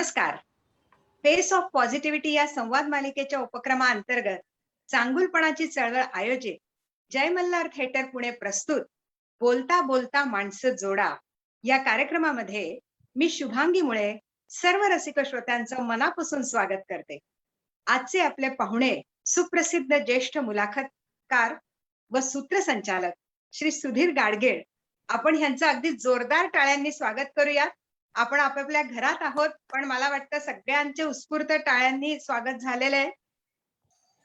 नमस्कार. Face of positivity या संवाद मालिकेच्या उपक्रमाअंतर्गत चांगुलपणाची चळवळ आयोजित जय मल्हार थिएटर पुणे प्रस्तुत बोलता बोलता माणसं जोडा या कार्यक्रमामध्ये मी शुभांगी मुळे सर्व रसिक श्रोत्यांचं मनापासून स्वागत करते. आजचे आपले पाहुणे सुप्रसिद्ध ज्येष्ठ मुलाखतकार व सूत्रसंचालक श्री सुधीर गाडगीळ. आपण ह्यांचं अगदी जोरदार टाळ्यांनी स्वागत करूया. आपण आपापल्या घरात आहोत, पण मला वाटतं सगळ्यांचे उत्स्फूर्त टाळ्यांनी स्वागत झालेलं आहे.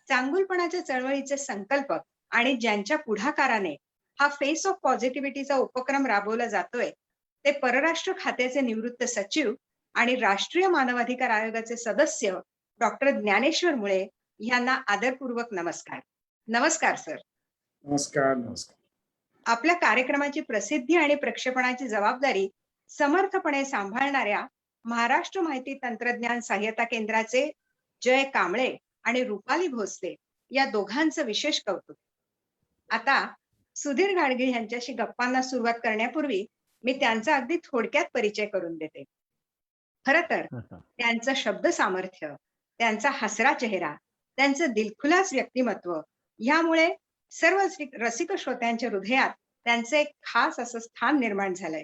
चांगुलपणाच्या चळवळीचे संकल्पक आणि ज्यांच्या पुढाकाराने हा फेस ऑफ पॉझिटिव्हिटीचा उपक्रम राबवला जातोय, ते परराष्ट्र खात्याचे निवृत्त सचिव आणि राष्ट्रीय मानवाधिकार आयोगाचे सदस्य डॉक्टर ज्ञानेश्वर मुळे यांना आदरपूर्वक नमस्कार. नमस्कार सर. नमस्कार. नमस्कार. आपल्या कार्यक्रमाची प्रसिद्धी आणि प्रक्षेपणाची जबाबदारी समर्थपणे सांभाळणाऱ्या महाराष्ट्र माहिती तंत्रज्ञान सहाय्यता केंद्राचे जय कांबळे आणि रुपाली भोसले या दोघांचं विशेष कौतुक. आता सुधीर गाडगीळ यांच्याशी गप्पांना सुरुवात करण्यापूर्वी मी त्यांचा अगदी थोडक्यात परिचय करून देते. खर तर त्यांचं शब्द सामर्थ्य, त्यांचा हसरा चेहरा, त्यांचं दिलखुलास व्यक्तिमत्व यामुळे सर्व रसिक श्रोत्यांच्या हृदयात त्यांचे एक खास असं स्थान निर्माण झालंय.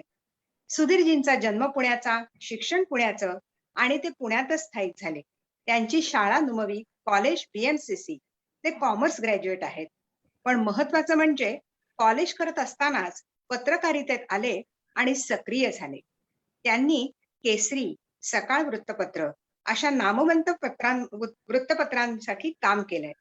सुधीरजींचा जन्म पुण्याचा, शिक्षण पुण्याचं आणि ते पुण्यातच स्थायिक झाले. त्यांची शाळा नुमवी, कॉलेज BMCC, ते कॉमर्स ग्रॅज्युएट आहेत. पण महत्वाचं म्हणजे कॉलेज करत असतानाच पत्रकारितेत आले आणि सक्रिय झाले. त्यांनी केसरी, सकाळ वृत्तपत्र अशा नामवंत वृत्तपत्रांसाठी काम केलंय.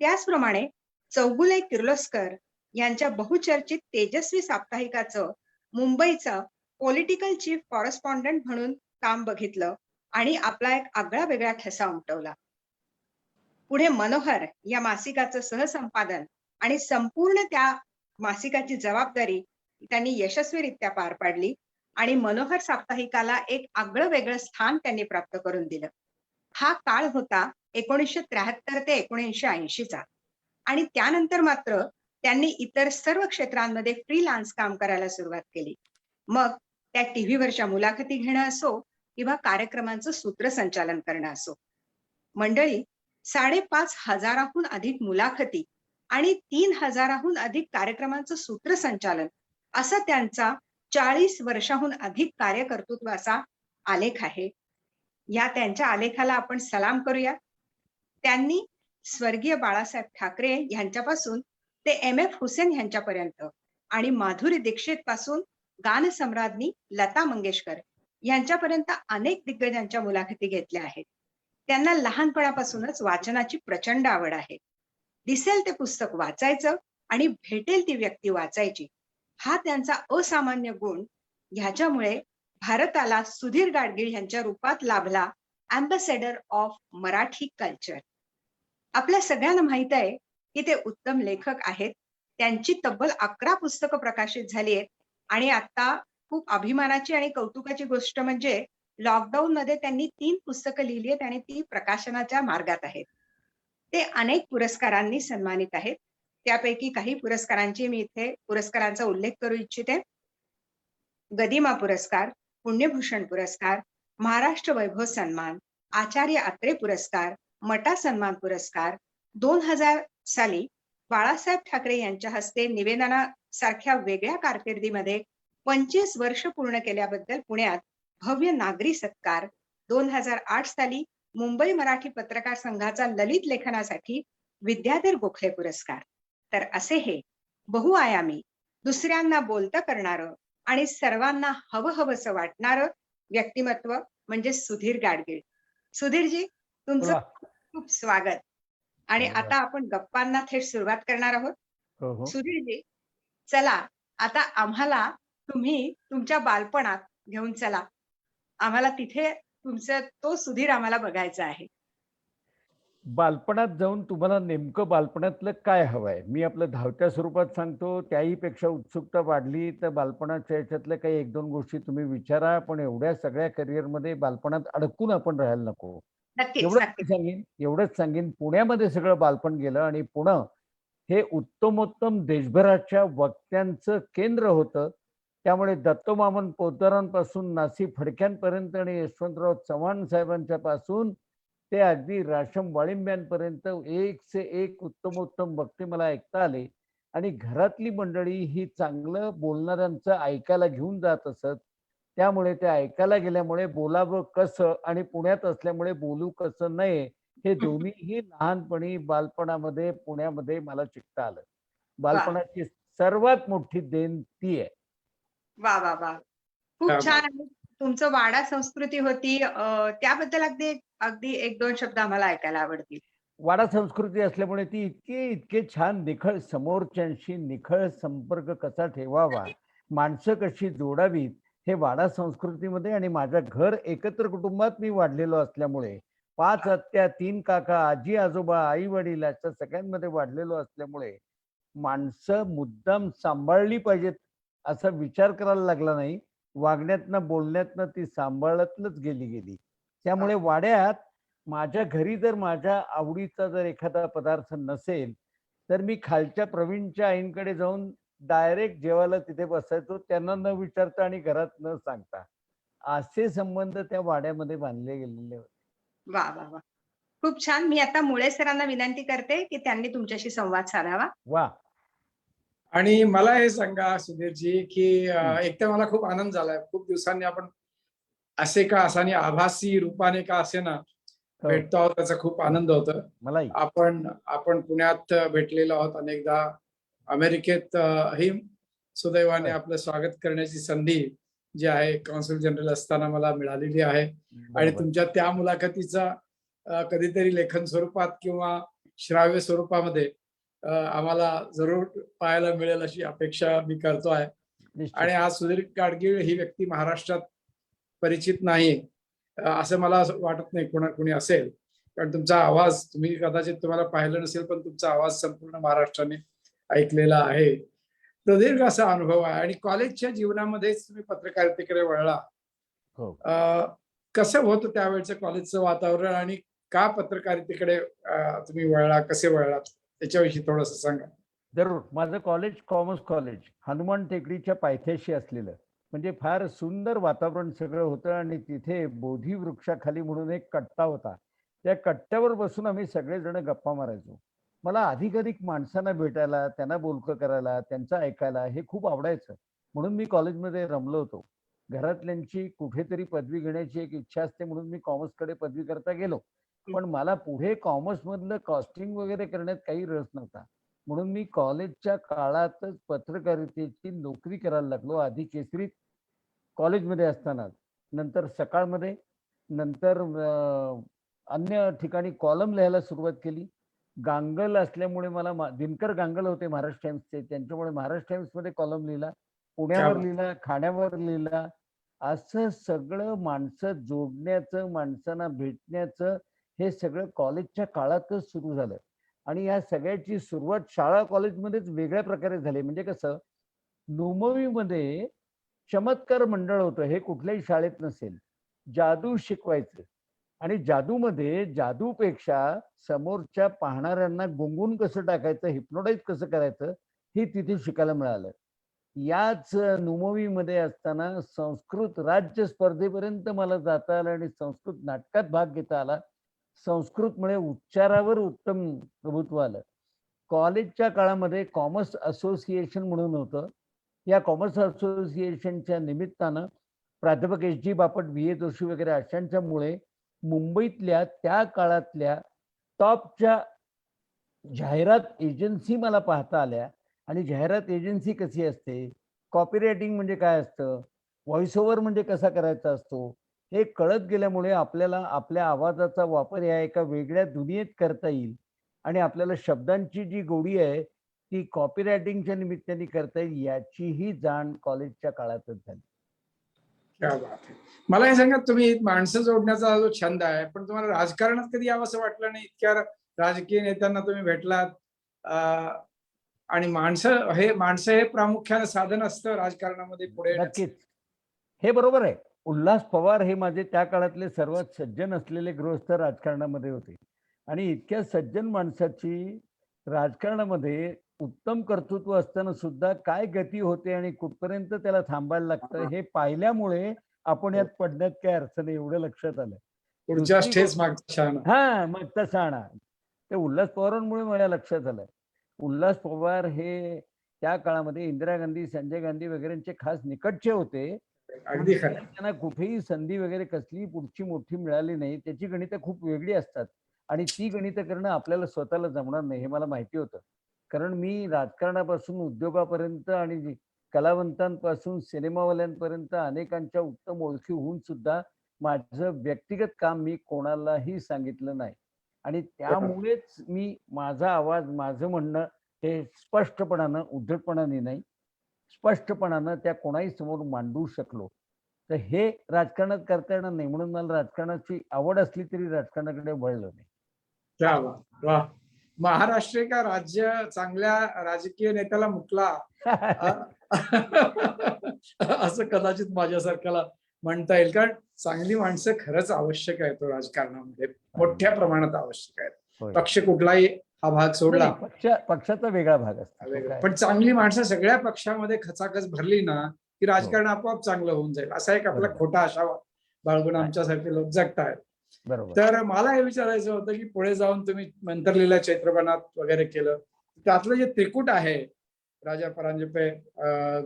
त्याचप्रमाणे चौगुले किर्लोस्कर यांच्या बहुचर्चित तेजस्वी साप्ताहिकाचं मुंबईचं पॉलिटिकल चीफ कॉरेस्पॉन्डंट म्हणून काम बघितलं आणि आपला एक आगळा वेगळा ठसा उमटवला. पुढे मनोहर या मासिकाचं सहसंपादन आणि संपूर्ण त्या मासिकाची जबाबदारी त्यांनी यशस्वीरित्या पार पाडली आणि मनोहर साप्ताहिकाला एक आगळं वेगळं स्थान त्यांनी प्राप्त करून दिलं. हा काळ होता 1973 ते 1980चा आणि त्यानंतर मात्र त्यांनी इतर सर्व क्षेत्रांमध्ये फ्रीलान्स काम करायला सुरुवात केली. मग त्या टीव्हीवरच्या मुलाखती घेणं असो किंवा कार्यक्रमांचं सूत्रसंचालन करणं असो. मंडळी, 5,500हून अधिक मुलाखती आणि 3,000हून अधिक कार्यक्रमांचं सूत्रसंचालन असा त्यांचा 40 वर्षाहून अधिक कार्यकर्तृत्वाचा आलेख आहे. या त्यांच्या आलेखाला आपण सलाम करूया. त्यांनी स्वर्गीय बाळासाहेब ठाकरे यांच्यापासून ते MF हुसेन यांच्यापर्यंत आणि माधुरी दीक्षित पासून गानसम्राज्ञी लता मंगेशकर यांच्यापर्यंत अनेक दिग्गजांच्या मुलाखती घेतल्या आहेत. त्यांना लहानपणापासूनच वाचनाची प्रचंड आवड आहे. दिसेल ते पुस्तक वाचायचं आणि भेटेल ती व्यक्ती वाचायची, हा त्यांचा असामान्य गुण. ह्याच्यामुळे भारताला सुधीर गाडगीळ यांच्या रूपात लाभला अँबॅसेडर ऑफ मराठी कल्चर. आपल्या सगळ्यांना माहित आहे की ते उत्तम लेखक आहेत. त्यांची तब्बल 11 पुस्तकं प्रकाशित झाली आहेत आणि आता खूप अभिमानाची आणि कौतुकाची गोष्ट म्हणजे लॉकडाऊन मध्ये त्यांनी 3 पुस्तकं लिहिली आहेत आणि ती प्रकाशनाच्या मार्गात आहेत. ते अनेक पुरस्कारांनी सन्मानित आहेत. त्यापैकी काही पुरस्कारांची मी इथे पुरस्कारांचा उल्लेख करू इच्छिते. गदिमा पुरस्कार, पुण्यभूषण पुरस्कार, महाराष्ट्र वैभव सन्मान, आचार्य अत्रे पुरस्कार, मटा सन्मान पुरस्कार. 2000 साली बाळासाहेब ठाकरे यांच्या हस्ते निवेदनासारख्या वेगळ्या कारकिर्दीमध्ये 25 वर्ष पूर्ण केल्याबद्दल पुण्यात भव्य नागरी सत्कार. 2008 साली मुंबई मराठी पत्रकार संघाचा ललित लेखनासाठी विद्याधर गोखले पुरस्कार. तर असे हे बहुआयामी, दुसऱ्यांना बोलतं करणारं आणि सर्वांना हवंहवंसं वाटणारं व्यक्तिमत्व म्हणजे सुधीर गाडगीळ. सुधीरजी, तुमचं खूप स्वागत. आणि आता आपण गप्पांना थेट सुरुवात करणार आहोत. सुधीरजी, चला आता आम्हाला तुम्ही तुमच्या बालपणात घेऊन चला. आम्हाला तिथे तुमचा तो सुधीर आम्हाला बघायचा आहे. बालपणात जाऊन तुम्हाला नेमकं बालपणातलं काय हवंय? मी आपलं धावत्या स्वरूपात सांगतो. त्याही पेक्षा उत्सुकता वाढली तर बालपणाच्या याच्यातल्या काही 1-2 गोष्टी तुम्ही विचारा. पण एवढ्या सगळ्या करिअरमध्ये बालपणात अडकून आपण राहायला नको. एवढंच सांगेन, पुण्यामध्ये सगळं बालपण गेलं आणि पुणे हे उत्तमोत्तम देशभराच्या वक्त्यांचं केंद्र होतं. त्यामुळे दत्तोमामन पोतदारांपासून नासी फडक्यांपर्यंत आणि यशवंतराव चव्हाण साहेबांच्या पासून ते अगदी राशम वाळिंब्यांपर्यंत एक से एक उत्तमोत्तम वक्ते मला ऐकता आले. आणि घरातली मंडळी ही चांगलं बोलणाऱ्यांचं ऐकायला घेऊन जात असत. त्यामुळे ते ऐकायला गेल्यामुळे बोलावं कसं आणि पुण्यात असल्यामुळे बोलू कसं नाही, हे दोन्हीही लहानपणी बालपणामध्ये पुण्यामध्ये मला शिकता आलं. वा बालपणाची सर्वात मोठी देण ती आहे. वा वा वा खूप क्या छान बात! आहे. तुमचं वाडा संस्कृती होती त्याबद्दल अगदी अगदी 1-2 शब्द आम्हाला ऐकायला आवडतील. वाडा संस्कृती असल्यामुळे ती इतके छान निखळ समोरच्यांशी निखळ संपर्क कसा ठेवावा, माणसं कशी जोडावीत, हे वाडा संस्कृतीमध्ये आणि माझ्या घर एकत्र कुटुंबात मी वाढलेलो असल्यामुळे 5 आत्या, 3 काका, आजी-आजोबा, आई-वडील अशा सगळ्यांमध्ये वाढलेलो असल्यामुळे माणसं मुद्दाम सांभाळली पाहिजेत असा विचार करायला लागला नाही. वागण्यातनं, बोलण्यातनं ती सांभाळतच गेली. त्यामुळे वाड्यात माझ्या घरी जर माझ्या आवडीचा जर एखादा पदार्थ नसेल, तर मी खालच्या प्रवीणच्या आईंकडे जाऊन डायरेक्ट जेवायला तिथे बसायचो. त्यांना न विचारता आणि घरात न सांगता. असे संबंध त्या वाड्यामध्ये बांधले गेलेले होते. वाह! वाह! वाह! खूप छान. मी आता मुळे सरांना विनंती करते, की त्यांनी तुमच्याशी संवाद साधावा. वाह! आणि मला हे सांगा सुधीरजी, की हं. एक तर मला खूप आनंद झालाय. खूप दिवसांनी आपण असे का असानी आभासी रूपाने का असेना हो. भेटतो आहोत, त्याचा खूप आनंद होतो. मलाही. आपण आपण पुण्यात भेटलेलो आहोत अनेकदा. अमेरिकेत ही सुदैवाने होय. आपलं स्वागत करण्याची संधी जी आहे कॉन्सल जनरल असताना मला मिळालेली आहे. आणि बरोबर. तुमच्या त्या मुलाखतीचा कधीतरी लेखन स्वरूपात किंवा श्राव्य स्वरूपामध्ये आम्हाला जरूर पाहायला मिळेल अशी अपेक्षा मी करतो आहे. निश्चित. आणि आज सुधीर गाडगीळ ही व्यक्ती महाराष्ट्रात परिचित नाही असं मला असं वाटत नाही कोणी असेल. कारण तुमचा आवाज तुम्ही कदाचित तुम्हाला पाहिलं नसेल, पण तुमचा आवाज संपूर्ण महाराष्ट्राने ऐकलेला आहे. प्रदीर्घ असा अनुभव आहे आणि कॉलेजच्या जीवनामध्येच तुम्ही पत्रकारितेकडे वळला. हो. कसं होतं त्यावेळचं कॉलेजचं वातावरण आणि का पत्रकारितेकडे तुम्ही वळला, कसे वळलात? त्याच्याविषयी थोडंसं सांगा. जरूर. माझं कॉलेज कॉमर्स कॉलेज हनुमान टेकडीच्या पायथ्याशी असलेलं. म्हणजे फार सुंदर वातावरण सगळं होतं आणि तिथे बोधी वृक्षाखाली म्हणून एक कट्टा होता. त्या कट्ट्यावर बसून आम्ही सगळेजण गप्पा मारायचो. मला अधिकाधिक माणसांना भेटायला, त्यांना बोलकं करायला, त्यांचं ऐकायला हे खूप आवडायचं. म्हणून मी कॉलेजमध्ये रमलो होतो. घरातल्यांची कुठेतरी पदवी घेण्याची एक इच्छा असते म्हणून मी कॉमर्सकडे पदवी करता गेलो. पण मला पुढे कॉमर्समधलं कॉस्टिंग वगैरे करण्यात काही रस नव्हता. म्हणून मी कॉलेजच्या काळातच पत्रकारितेची नोकरी करायला लागलो. आधी केसरीत कॉलेजमध्ये असतानाच. नंतर सकाळमध्ये, नंतर अन्य ठिकाणी कॉलम लिहायला सुरुवात केली. गांगल असल्यामुळे मला दिनकर गांगल होते महाराष्ट्र टाइम्सचे. त्यांच्यामुळे महाराष्ट्र टाइम्समध्ये कॉलम लिहिला. क्या पुण्यावर बात! लिहिला, ठाण्यावर लिहिला. असं सगळं माणसं जोडण्याचं, माणसांना भेटण्याचं हे सगळं कॉलेजच्या काळातच सुरू झालं. आणि या सगळ्याची सुरुवात शाळा कॉलेजमध्येच वेगळ्या प्रकारे झाली. म्हणजे कसं, नुमवीमध्ये चमत्कार मंडळ होतं. हे कुठल्याही शाळेत नसेल. जादू शिकवायचं आणि जादूमध्ये जादूपेक्षा समोरच्या पाहणाऱ्यांना गुंगून कसं टाकायचं, हिप्नोटाईज कसं करायचं, हे तिथे शिकायला मिळालं. याच नुमवीमध्ये असताना संस्कृत राज्य स्पर्धेपर्यंत मला जाता आलं आणि संस्कृत नाटकात भाग घेता आला. संस्कृतमुळे उच्चारावर उत्तम प्रभुत्व आलं. कॉलेजच्या काळामध्ये कॉमर्स असोसिएशन म्हणून होतं. या कॉमर्स असोसिएशनच्या निमित्तानं प्राध्यापक एस.जी. बापट, व्ही.ए. जोशी वगैरे अशांच्यामुळे मुंबईतल्या त्या काळातल्या टॉपच्या जाहिरात एजन्सी मला पाहता आल्या. आणि जाहिरात एजन्सी कशी असते, कॉपी रायटिंग म्हणजे काय असतं, व्हॉइस ओव्हर म्हणजे कसा करायचा असतो, हे कळत गेल्यामुळे आपल्याला आपल्या आवाजाचा वापर या एका वेगळ्या दुनियेत करता येईल आणि आपल्याला शब्दांची जी गोडी आहे ती कॉपी रायटिंगच्या निमित्ताने करता येईल याचीही जाण कॉलेजच्या काळातच झाली. क्या बात है! मला हे सांगा, तुम्ही माणसं जोडण्याचा जो छंद आहे, पण तुम्हाला राजकारणात कधी यावंसं वाटलं नाही? इतक्या राजकीय नेत्यांना तुम्ही भेटलात आणि माणसं हे प्रामुख्याने साधन असतं राजकारणामध्ये पुढे येण्याचं. नक्कीच. हे बरोबर आहे. उल्हास पवार हे माझे त्या काळातले सर्वात सज्जन असलेले गृहस्थ राजकारणामध्ये होते आणि इतक्या सज्जन माणसाची राजकारणामध्ये उत्तम कर्तृत्व असताना सुद्धा काय गती होते आणि कुठपर्यंत त्याला थांबायला लागतं हे पाहिल्यामुळे आपण यात पडण्यात काय अर्थ नाही, एवढं लक्षात आलं. पुढच्या दुसरी ठेच मागचा शहाणा. हा मग तसा आणा. ते उल्हास पवारांमुळे मला लक्षात आलं. उल्हास पवार हे त्या काळामध्ये इंदिरा गांधी, संजय गांधी वगैरेंचे खास निकटचे होते. अगदी खरं. त्यांना कुठेही संधी वगैरे कसली पुढची मोठी मिळाली नाही. त्याची गणितं खूप वेगळी असतात आणि ती गणितं करणं आपल्याला स्वतःला जमणार नाही हे मला माहिती होतं. कारण मी राजकारणापासून उद्योगापर्यंत आणि कलावंतांपासून सिनेमावाल्यांपर्यंत अनेकांच्या उत्तम ओळखी होऊन सुद्धा माझं व्यक्तिगत काम मी कोणालाही सांगितलं नाही आणि त्यामुळेच मी माझा आवाज, माझं म्हणणं हे स्पष्टपणानं, उद्धटपणाने नाही, स्पष्टपणानं त्या कोणाही समोर मांडू शकलो. तर हे राजकारणात करता येणार नाही म्हणून मला राजकारणाची आवड असली तरी राजकारणाकडे वळलो नाही. क्या बात. वा. महाराष्ट्र का राज्य चांगल्या राजकीय नेत्याला मुकला असं कदाचित माझ्यासारख्याला म्हणता येईल. कारण चांगली माणसं खरंच आवश्यक आहे तो राजकारणामध्ये, मोठ्या प्रमाणात आवश्यक आहेत. होय. पक्ष कुठलाही हा भाग सोडला, नाही, पक्षाचा वेगळा भाग असतो. तो काय. पण चांगली माणसं सगळ्या पक्षामध्ये खचाखच भरली ना की राजकारण आपोआप चांगलं होऊन जाईल. असा एक आपला बरोबर. खोटा आशा बाळगून आमच्यासारखे लोक जगतायत. बरोबर. तर मला हे विचारायचं होतं की पुढे जाऊन तुम्ही मंतरलीला चैत्रबनात वगैरे केलं, त्यातलं जे त्रिकूट आहे, राजा परांजपे,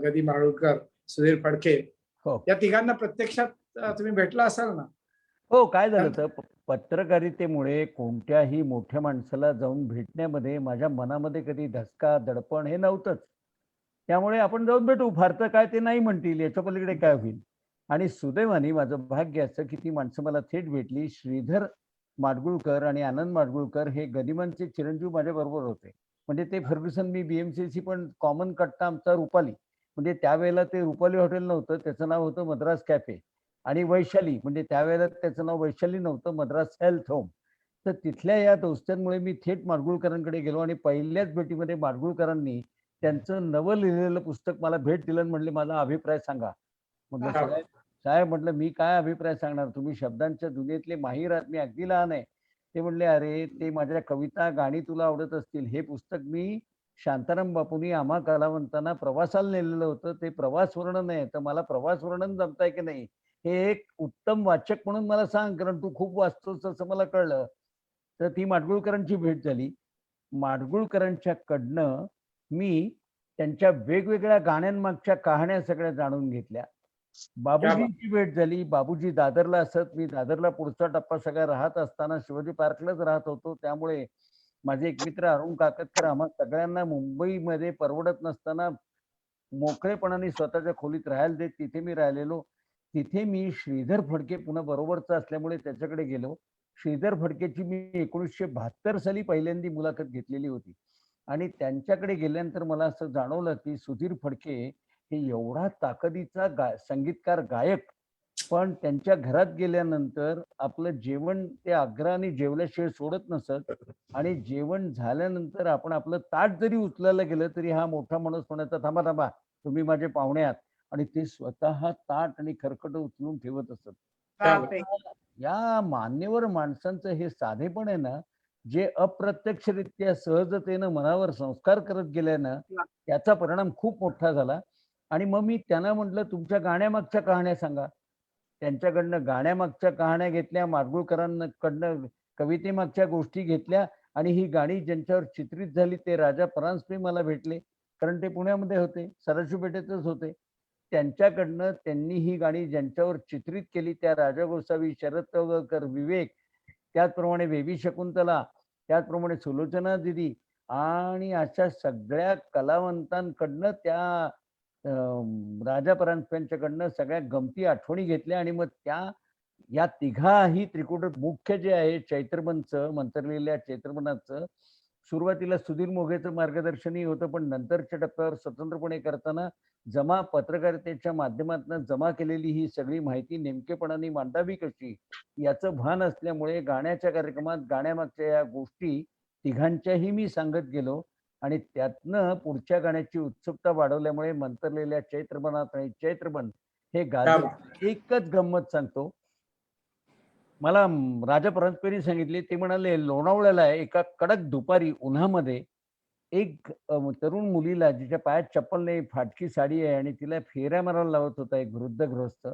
गदी माडगूळकर, सुधीर फडके, हो या तिघांना प्रत्यक्षात तुम्ही भेटला असाल ना? हो काय झालं तर पत्रकारितेमुळे कोणत्याही मोठ्या माणसाला जाऊन भेटण्यामध्ये माझ्या मनामध्ये कधी धसका, दडपण हे नव्हतंच. त्यामुळे आपण जाऊन भेटू, फार तर काय ते नाही म्हणतील, याच्या पलीकडे काय होईल. आणि सुदैवाने माझं भाग्य असं की ती माणसं मला थेट भेटली. श्रीधर माडगूळकर आणि आनंद माडगूळकर हे गदिमांचे चिरंजीव माझ्या बरोबर होते. म्हणजे ते फर्ग्युसन, मी BMCC, पण कॉमन कट्टा आमचा रुपाली. म्हणजे त्यावेळेला ते रुपाली हॉटेल नव्हतं, त्याचं नाव होतं मद्रास कॅफे. आणि वैशाली, म्हणजे त्यावेळेला त्याचं नाव वैशाली नव्हतं, मद्रास हेल्थ होम. तर तिथल्या या दोस्त्यांमुळे मी थेट माडगूळकरांकडे गेलो आणि पहिल्याच भेटीमध्ये माडगूळकरांनी त्यांचं नवं लिहिलेलं पुस्तक मला भेट दिलं आणि म्हणले, माझा अभिप्राय सांगा. म्हटलं, साहेब साहेब म्हटलं, मी काय अभिप्राय सांगणार, तुम्ही शब्दांच्या दुनियेतले माहीर आहात, मी अगदी लहान आहे. ते म्हणले, अरे ते माझ्या कविता, गाणी तुला आवडत असतील, हे पुस्तक मी शांताराम बापूंनी आम्हा कलावंतांना प्रवासाला नेलेलं होतं, ते प्रवास वर्णन आहे, तर मला प्रवास वर्णन जमताय की नाही हे एक उत्तम वाचक म्हणून मला सांग, कारण तू खूप वाचतोस असं मला कळलं. तर ती माडगूळकरांची भेट झाली. माडगूळकरांच्याकडनं मी त्यांच्या वेगवेगळ्या गाण्यांमागच्या कहाण्या सगळ्या जाणून घेतल्या. बाबूजींची भेट झाली. बाबूजी दादरला असत, मी दादरला पुढचा टप्पा सगळा राहत असताना शिवाजी पार्कलाच राहत होतो. त्यामुळे माझे एक मित्र अरुण काकतकर, आम्हा सगळ्यांना मुंबईमध्ये परवडत नसताना मोकळेपणाने स्वतःच्या खोलीत राहायला देत, तिथे मी राहिलेलो. तिथे मी श्रीधर फडके पुन्हा बरोबरचा असल्यामुळे त्याच्याकडे गेलो. श्रीधर फडकेची मी 1972 साली पहिल्यांदी मुलाखत घेतलेली होती आणि त्यांच्याकडे गेल्यानंतर मला असं जाणवलं की सुधीर फडके हे एवढा ताकदीचा संगीतकार, गायक, पण त्यांच्या घरात गेल्यानंतर आपलं जेवण ते आग्रहाने जेवल्याशिवाय सोडत नसत आणि जेवण झाल्यानंतर आपण आपलं ताट जरी उचलायला गेलं तरी हा मोठा माणूस म्हणायचा, थांबा थांबा, तुम्ही माझे पाहुणे आहात, आणि ते स्वतः ताट आणि खरकट उचलून ठेवत असत. बापरे. या मान्यवर माणसांचं हे साधेपण आहे ना, जे अप्रत्यक्षरित्या सहजतेनं मनावर संस्कार करत गेल्यानं त्याचा परिणाम खूप मोठा झाला. आणि मग मी त्यांना म्हटलं, तुमच्या गाण्यामागच्या कहाण्या सांगा. त्यांच्याकडनं गाण्यामागच्या कहाण्या घेतल्या, माडगूळकरांकडनं कवितेमागच्या गोष्टी घेतल्या आणि ही गाणी ज्यांच्यावर चित्रित झाली ते राजा परांजपे मला भेटले, कारण ते पुण्यामध्ये होते, सदाशिव पेठेतच होते. त्यांच्याकडनं त्यांनी ही गाणी ज्यांच्यावर चित्रित केली, त्या राजा गोसावी, शरद तळवलकर, विवेक, त्याचप्रमाणे बेबी शकुंतला, त्याचप्रमाणे सुलोचना दिदी आणि अशा सगळ्या कलावंतांकडनं त्या राजा परांजपेंच्याकडनं सगळ्या गमती आठवणी घेतल्या आणि मग या तिघाही त्रिकुट मुख्य जे आहे चैत्रबनचं, मंतरलेल्या चैत्रबनाचं, सुरुवातीला सुधीर मोघेचं मार्गदर्शनही होतं, पण नंतरच्या टप्प्यावर स्वतंत्रपणे करताना पत्रकारितेच्या माध्यमातून जमा केलेली ही सगळी माहिती नेमकेपणाने मांडावी कशी याचं भान असल्यामुळे गाण्याच्या कार्यक्रमात गाण्यामागच्या या गोष्टी तिघांच्याही मी सांगत गेलो आणि त्यातनं पुढच्या गाण्याची उत्सुकता वाढवल्यामुळे मंतरलेल्या चैत्रबनात आणि चैत्रबन हे गाजत. एकच गंमत सांगतो, मला राजा परांजपेंनी सांगितले, ते म्हणाले, लोणावळ्याला एका कडक दुपारी उन्हामध्ये एक तरुण मुलीला जिच्या पायात चप्पल नाही, फाटकी साडी आहे आणि तिला फेऱ्या मारायला लावत होता एक वृद्ध गृहस्थ.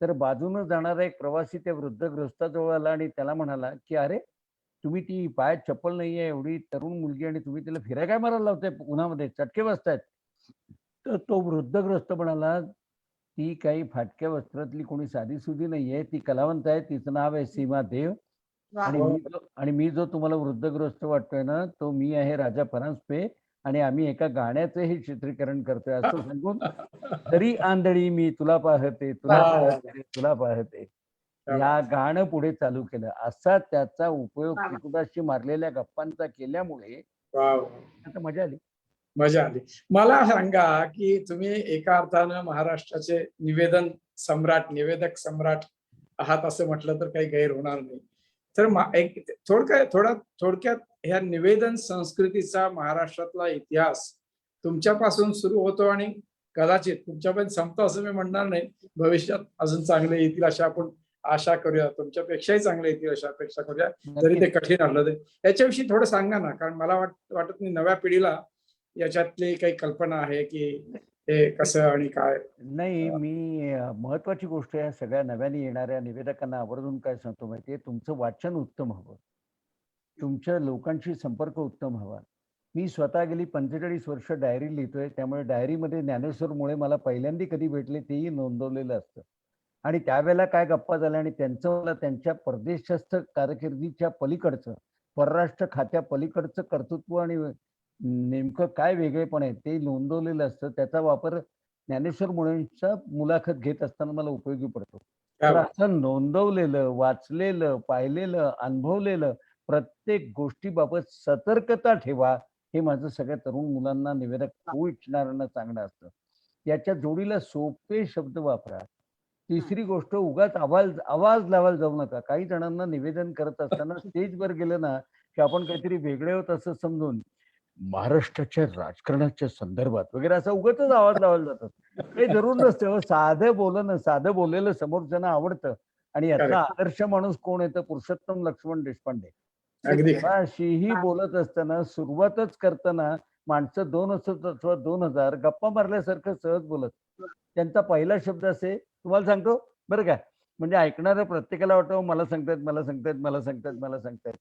तर बाजूनं जाणारा एक प्रवासी त्या वृद्ध गृहस्थाजवळ आला आणि त्याला म्हणाला, की "अरे, तुम्ही ती पायात चप्पल नाहीये, एवढी तरुण मुलगी आणि तुम्ही तिला फेऱ्या काय मारायला लावताय उन्हामध्ये? चटके बसतायत." तर तो वृद्धग्रस्त म्हणाला, "ती काही फाटक्या वस्त्रातली कोणी साधीसुधी नाहीये. ती कलावंत आहे. तिचं नाव आहे सीमा देव वा. आणि मी जो तुम्हाला वृद्धग्रस्त वाटतोय ना, तो मी आहे राजा परांजपे आणि आम्ही एका गाण्याचं हे चित्रीकरण करतोय." असं सांगून, "दरी आंधळी मी तुला पाहते, तुला वाह! पाहते, तुला पाहते." क्या या बात. गाणं पुढे चालू केलं. असा त्याचा उपयोग वा, वा. त्रिकुटाशी मारलेल्या गप्पांचा केल्यामुळे वाव. आता मजा आली. मजा आली. मला सांगा, की तुम्ही एका अर्थानं महाराष्ट्राचे निवेदन सम्राट, निवेदक सम्राट आहात असं म्हटलं तर काही गैर होणार नाही. तर एक थोडक्यात ह्या निवेदन संस्कृतीचा महाराष्ट्रातला इतिहास तुमच्यापासून सुरू होतो आणि कदाचित तुमच्यापर्यंत संपतो असं मी म्हणणार नाही. भविष्यात अजून चांगले येतील अशा आपण आशा करूया. तुमच्यापेक्षाही चांगले येतील अशा अपेक्षा करूया. जरी ते नक्कीच. कठीण असलं तरी. याच्याविषयी थोडं सांगा ना, कारण मला वाटत नाही नव्या पिढीला याच्यातली काही कल्पना आहे, की हे कसं आणि काय? नाही, मी महत्वाची गोष्ट या सगळ्या नव्याने येणाऱ्या निवेदकांना आवर्जून काय सांगतो माहिती आहे, तुमचं वाचन उत्तम हवं. तुमच्या लोकांशी संपर्क उत्तम हवा. मी स्वतः गेली 45 वर्ष डायरी लिहितोय. त्यामुळे डायरीमध्ये ज्ञानेश्वरमुळे मला पहिल्यांदा कधी भेटले तेही नोंदवलेलं असतं. आणि त्यावेळेला काय गप्पा झाल्या आणि त्यांचं मला त्यांच्या परदेशस्थ कारकिर्दीच्या पलीकडचं, परराष्ट्र खात्या पलीकडचं कर्तृत्व आणि नेमकं काय वेगळेपण आहे ते नोंदवलेलं असतं. त्याचा वापर ज्ञानेश्वर मुळेंच्या मुलाखत घेत असताना मला उपयोगी पडतो. क्या तर बात. असं नोंदवलेलं, वाचलेलं, पाहिलेलं, अनुभवलेलं प्रत्येक गोष्टीबाबत सतर्कता ठेवा, हे माझं सगळ्या तरुण मुलांना, निवेदक होऊ इच्छिणाऱ्यांना सांगणं असतं. याच्या जोडीला सोपे शब्द वापरा. तिसरी गोष्ट उगाच आवाज आवाज लावायला जाऊ नका. काही जणांना निवेदन करत असताना स्टेजवर गेलं ना, की आपण काहीतरी वेगळे आहोत असं समजून महाराष्ट्राच्या राजकारणाच्या संदर्भात वगैरे असा उगाचच आवाज लावायला जातात. काही जरूर नसते हो. साधं बोलणं, साधं बोललेलं समोरच्यांना आवडतं आणि यातला करेक्ट. आदर्श माणूस कोण आहे तर पुरुषोत्तम लक्ष्मण देशपांडे. ते अगदी खरं. कोणाशीही बोलत असताना सुरुवातच करताना माणसं 2 असत अथवा 2000 गप्पा मारल्यासारखं सहज बोलत. त्यांचा पहिला शब्द असे, तुम्हाला सांगतो बरं का, म्हणजे ऐकणाऱ्या प्रत्येकाला वाटतं मला सांगतायत, मला सांगतायत, मला सांगतायत, मला सांगतायत.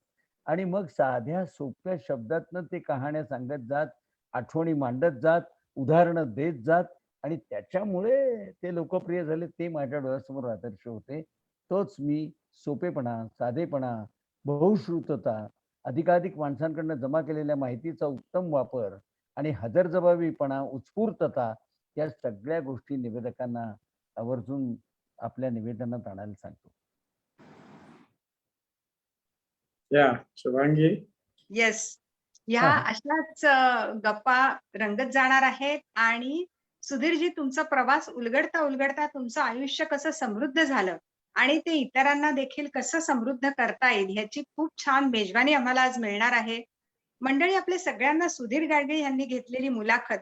आणि मग साध्या सोप्या शब्दातनं ते कहाण्या सांगत जात, आठवणी मांडत जात, उदाहरणं देत जात आणि त्याच्यामुळे ते लोकप्रिय झाले. ते माझ्या डोळ्यासमोर आदर्श होते. तोच मी सोपेपणा, साधेपणा, बहुश्रुतता, अधिकाधिक माणसांकडनं जमा केलेल्या माहितीचा उत्तम वापर आणि हजरजबाबीपणा, उत्स्फूर्तता या सगळ्या गोष्टी निवेदकांना आवर्जून आपल्या निवेदनात आणायला सांगतो. या शुभांगी. येस. ह्या हां, हां. अशाच गप्पा रंगत जाणार आहेत आणि सुधीरजी तुमचा प्रवास उलगडता उलगडता तुमचं आयुष्य कसं समृद्ध झालं आणि ते इतरांना देखील कसं समृद्ध करता येईल ह्याची खूप छान मेजवानी आम्हाला आज मिळणार आहे. मंडळी, आपल्या सगळ्यांना सुधीर गाडगे यांनी घेतलेली मुलाखत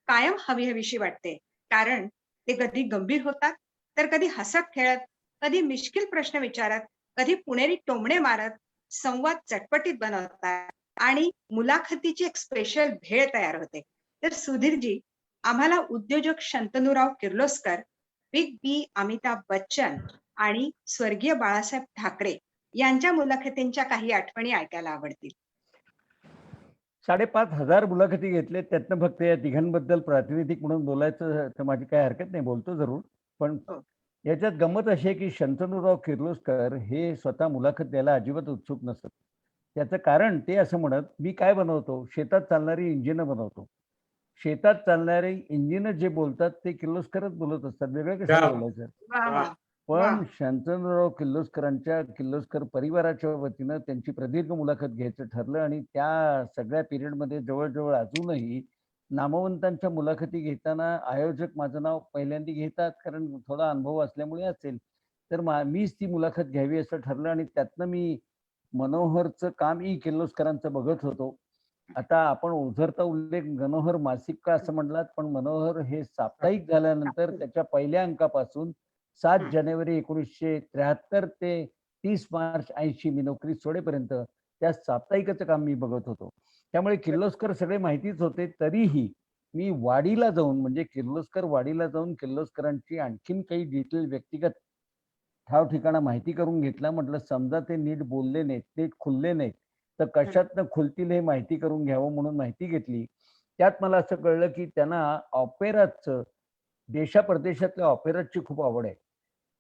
कायम हवी-हवीशी वाटते. कारण ते कधी गंभीर होतात, तर कधी हसत-खेळत, कधी मिश्किल प्रश्न विचारत, कधी पुणेरी टोमणे मारत, संवाद चटपटीत बनवतात आणि मुलाखतीची एक स्पेशल भेळ तयार होते. तर सुधीरजी, आम्हाला उद्योजक शंतनूराव किर्लोस्कर, बिग बी अमिताभ बच्चन आणि स्वर्गीय बाळासाहेब ठाकरे यांच्या मुलाखतींच्या काही आठवणी ऐकायला आवडतील. 5,500 मुलाखती घेतल्यात. त्यातनं फक्त या तिघांबद्दल प्रातिनिधिक म्हणून बोलायचं तर माझी काही हरकत नाही, बोलतो जरूर. पण हो. याच्यात गंमत अशी आहे, की शंतनूराव किर्लोस्कर हे स्वतः मुलाखत द्यायला अजिबात उत्सुक नसत. त्याचं कारण ते असं म्हणत, "मी काय बनवतो? शेतात चालणारी इंजिनं बनवतो." शेतात चालणारी इंजिनं जे बोलतात ते किर्लोस्करच बोलत असतात. वेगळं क्या कशाला बात. बोलायचं? वाह! वाह! वाह! वाह! पण शंतनूराव किर्लोस्करांच्या किर्लोस्कर परिवाराच्या वतीनं त्यांची प्रदीर्घ मुलाखत घ्यायचं ठरलं आणि त्या सगळ्या पिरियडमध्ये जवळ-जवळ अजूनही नामवंतांच्या मुलाखती घेताना आयोजक माझं नाव पहिल्यांदा घेतात, कारण थोडा अनुभव असल्यामुळे असेल. तर मीच ती मुलाखत घ्यावी असं ठरलं आणि त्यातनं मी मनोहरचं काम किर्लोस्करांचं बघत होतो. आता आपण ओझरता उल्लेख मनोहर मासिक का असं म्हटलात, पण मनोहर हे साप्ताहिक झाल्यानंतर त्याच्या पहिल्या अंकापासून 7 हं. जानेवारी 1973 ते 30 मार्च 80 मी नोकरी सोडेपर्यंत त्या साप्ताहिकाचं काम मी बघत होतो. त्यामुळे किर्लोस्कर सगळे माहितीच होते. तरीही मी वाडीला जाऊन म्हणजे किर्लोस्कर वाडीला जाऊन किर्लोस्करांची आणखीन काही डिटेल व्यक्तिगत ठाव ठिकाणा माहिती करून घेतला. म्हटलं समजा ते नीट बोलले नाहीत, नीट खुलले नाहीत, तर कशातनं खुलतील हे माहिती करून घ्यावं म्हणून माहिती घेतली. त्यात मला असं कळलं, की त्यांना ऑपेराचं देशाप्रदेशातल्या ऑपेराची खूप आवड आहे.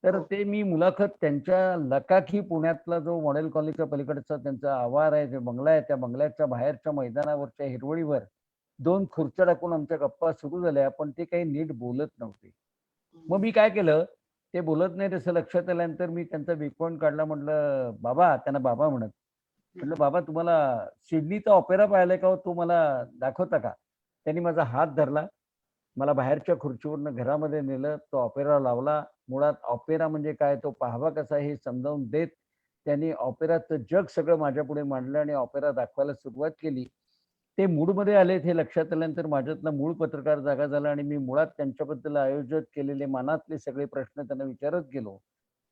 तर हो. ते मी मुलाखत त्यांच्या लकाकी पुण्यातला जो मॉडेल कॉलेजच्या पलीकडचा त्यांचा आवार आहे, जे बंगला आहे, त्या बंगल्याच्या बाहेरच्या मैदानावरच्या हिरवळीवर 2 खुर्च्या टाकून आमच्या गप्पा सुरू झाल्या, पण ते काही नीट बोलत नव्हते. मग मी काय केलं, ते बोलत नाहीत असं लक्षात आल्यानंतर मी त्यांचा बिग पॉइंट काढला. म्हटलं, "बाबा" त्यांना बाबा म्हणत. म्हटलं, "बाबा तुम्हाला सिडनीचा ऑपेरा पाहिलाय का हो? तो मला दाखवता का?" त्यांनी माझा हात धरला. मला बाहेरच्या खुर्चीवरनं घरामध्ये नेलं. तो ऑपेरा लावला. मुळात ऑपेरा म्हणजे काय, तो पाहावा कसा हे समजावून देत त्यांनी ऑपेराचं जग सगळं माझ्यापुढे मांडलं आणि ऑपेरा दाखवायला सुरुवात केली. ते मूडमध्ये आलेत हे लक्षात आल्यानंतर माझ्यातला मूळ पत्रकार जागा झाला आणि मी मुळात त्यांच्याबद्दल आयोजित केलेले मनातले सगळे प्रश्न त्यांना विचारत गेलो.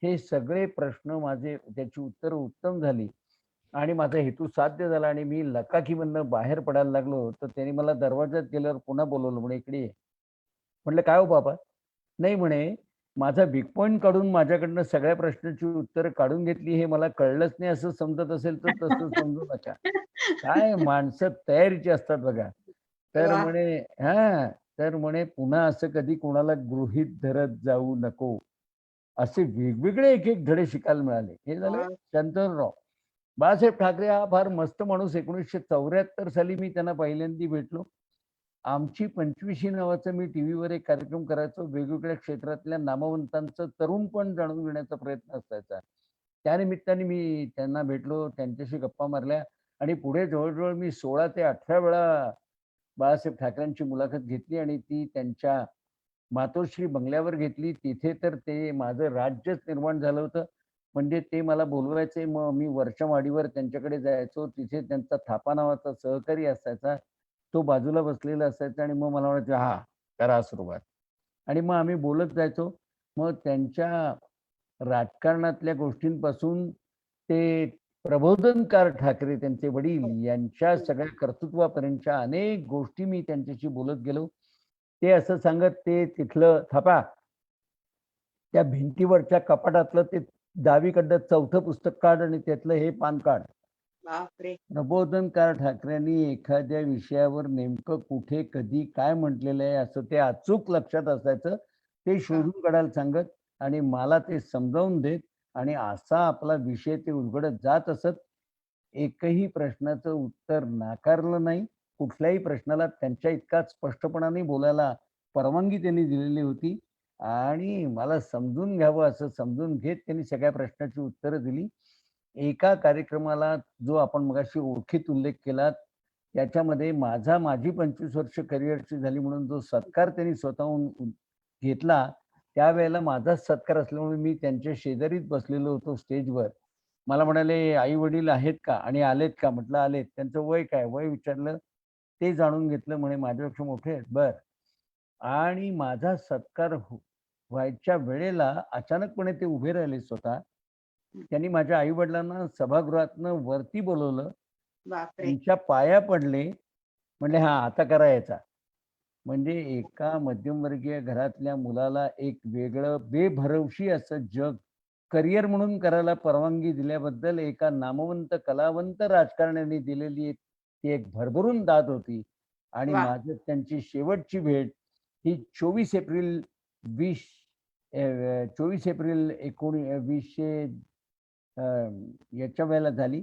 हे सगळे प्रश्न माझे त्याची उत्तरं उत्तम झाली आणि माझा हेतू साध्य झाला आणि मी लकाकीमधनं बाहेर पडायला लागलो. तर त्यांनी मला दरवाजात गेल्यावर पुन्हा बोलावलं. म्हणे, "इकडे ये." म्हटलं, "काय हो बाबा?" "नाही," म्हणे, "माझा बिग पॉइंट काढून माझ्याकडनं सगळ्या प्रश्नांची उत्तरं काढून घेतली हे मला कळलंच नाही असं समजत असेल तर तसं समजू नका." काय माणसं तयारीची असतात बघा. तर वाह! म्हणे हां, तर म्हणे, "पुन्हा असं कधी कोणाला गृहीत धरत जाऊ नको." असे वेगवेगळे एक-एक धडे शिकायला मिळाले. हे झालं वाह! शंतनुराव. बाळासाहेब ठाकरे हा फार मस्त माणूस. 1974 साली मी त्यांना पहिल्यांदा भेटलो. आमची 25शी नावाचा मी टीव्हीवर एक कार्यक्रम करायचो. वेगवेगळ्या क्षेत्रातल्या नामवंतांचं तरुणपण जाणून घेण्याचा प्रयत्न असायचा. त्यानिमित्ताने मी त्यांना भेटलो, त्यांच्याशी गप्पा मारल्या आणि पुढे जवळ मी 16 ते 18 वेळा बाळासाहेब ठाकरेंची मुलाखत घेतली आणि ती त्यांच्या मातोश्री बंगल्यावर घेतली. तिथे तर ते माझं राज्यच निर्माण झालं होतं. म्हणजे ते मला बोलवायचे. मग मी वरच्या माडीवर त्यांच्याकडे जायचो. तिथे त्यांचा थापा नावाचा सहकारी असायचा. तो बाजूला बसलेला असायचा आणि मग मला म्हणायचे, "हां, करा सुरुवात." आणि मग आम्ही बोलत जायचो. मग त्यांच्या राजकारणातल्या गोष्टींपासून ते प्रबोधनकार ठाकरे त्यांचे हो. वडील यांच्या हं. सगळ्या कर्तृत्वापर्यंतच्या अनेक गोष्टी मी त्यांच्याशी बोलत गेलो. ते असं सांगत ते तिथलं "थापा, त्या भिंतीवरच्या कपाटातलं ते डावीकडलं 4थं पुस्तक काढ आणि त्यातलं हे पान काढ." बापरे! प्रबोधनकार ठाकरेंनी एखाद्या विषयावर नेमकं कुठे, कधी, काय म्हटलेलं आहे असं ते अचूक लक्षात असायचं. ते हां. शोधून काढायला सांगत आणि मला ते समजावून देत आणि असा आपला विषय ते उलगडत जात असत. एकही प्रश्नाचं उत्तर नाकारलं नाही. कुठल्याही प्रश्नाला त्यांच्या इतकाच स्पष्टपणाने बोलायला परवानगी त्यांनी दिलेली होती आणि मला समजून घ्यावं असं समजून घेत त्यांनी सगळ्या प्रश्नाची उत्तरं दिली. एका कार्यक्रमाला जो आपण मगाशी ओळखीत उल्लेख केला, त्याच्यामध्ये माझी 25 वर्ष करिअरची झाली म्हणून जो सत्कार त्यांनी स्वतःहून घेतला, त्यावेळेला माझाच सत्कार असल्यामुळे मी त्यांच्या शेजारीच बसलेलो होतो स्टेजवर. मला म्हणाले, "आई-वडील आहेत का? आणि आलेत का?" म्हटलं, "आलेत." "त्यांचं वय काय?" वय विचारलं. ते जाणून घेतलं. म्हणे, "माझ्यापेक्षा मोठे आहेत." "बरं." आणि माझा सत्कार व्हायच्या वेळेला अचानकपणे ते उभे राहिले स्वतः. हं. त्यांनी माझ्या आई-वडिलांना सभागृहातनं वरती बोलावलं. बापरे! त्यांच्या पाया पडले. म्हणले, "हां, आता करा याचा." म्हणजे एका मध्यमवर्गीय घरातल्या मुलाला एक वेगळं बेभरवशी असं जग करिअर म्हणून करायला परवानगी दिल्याबद्दल एका नामवंत कलावंत राजकारण्याने दिलेली ती एक भरभरून दाद होती. आणि वाह! माझं त्यांची शेवटची भेट ही 24 एप्रिल 20 24 एप्रिल 2000 अ, याच्या वेळेला झाली.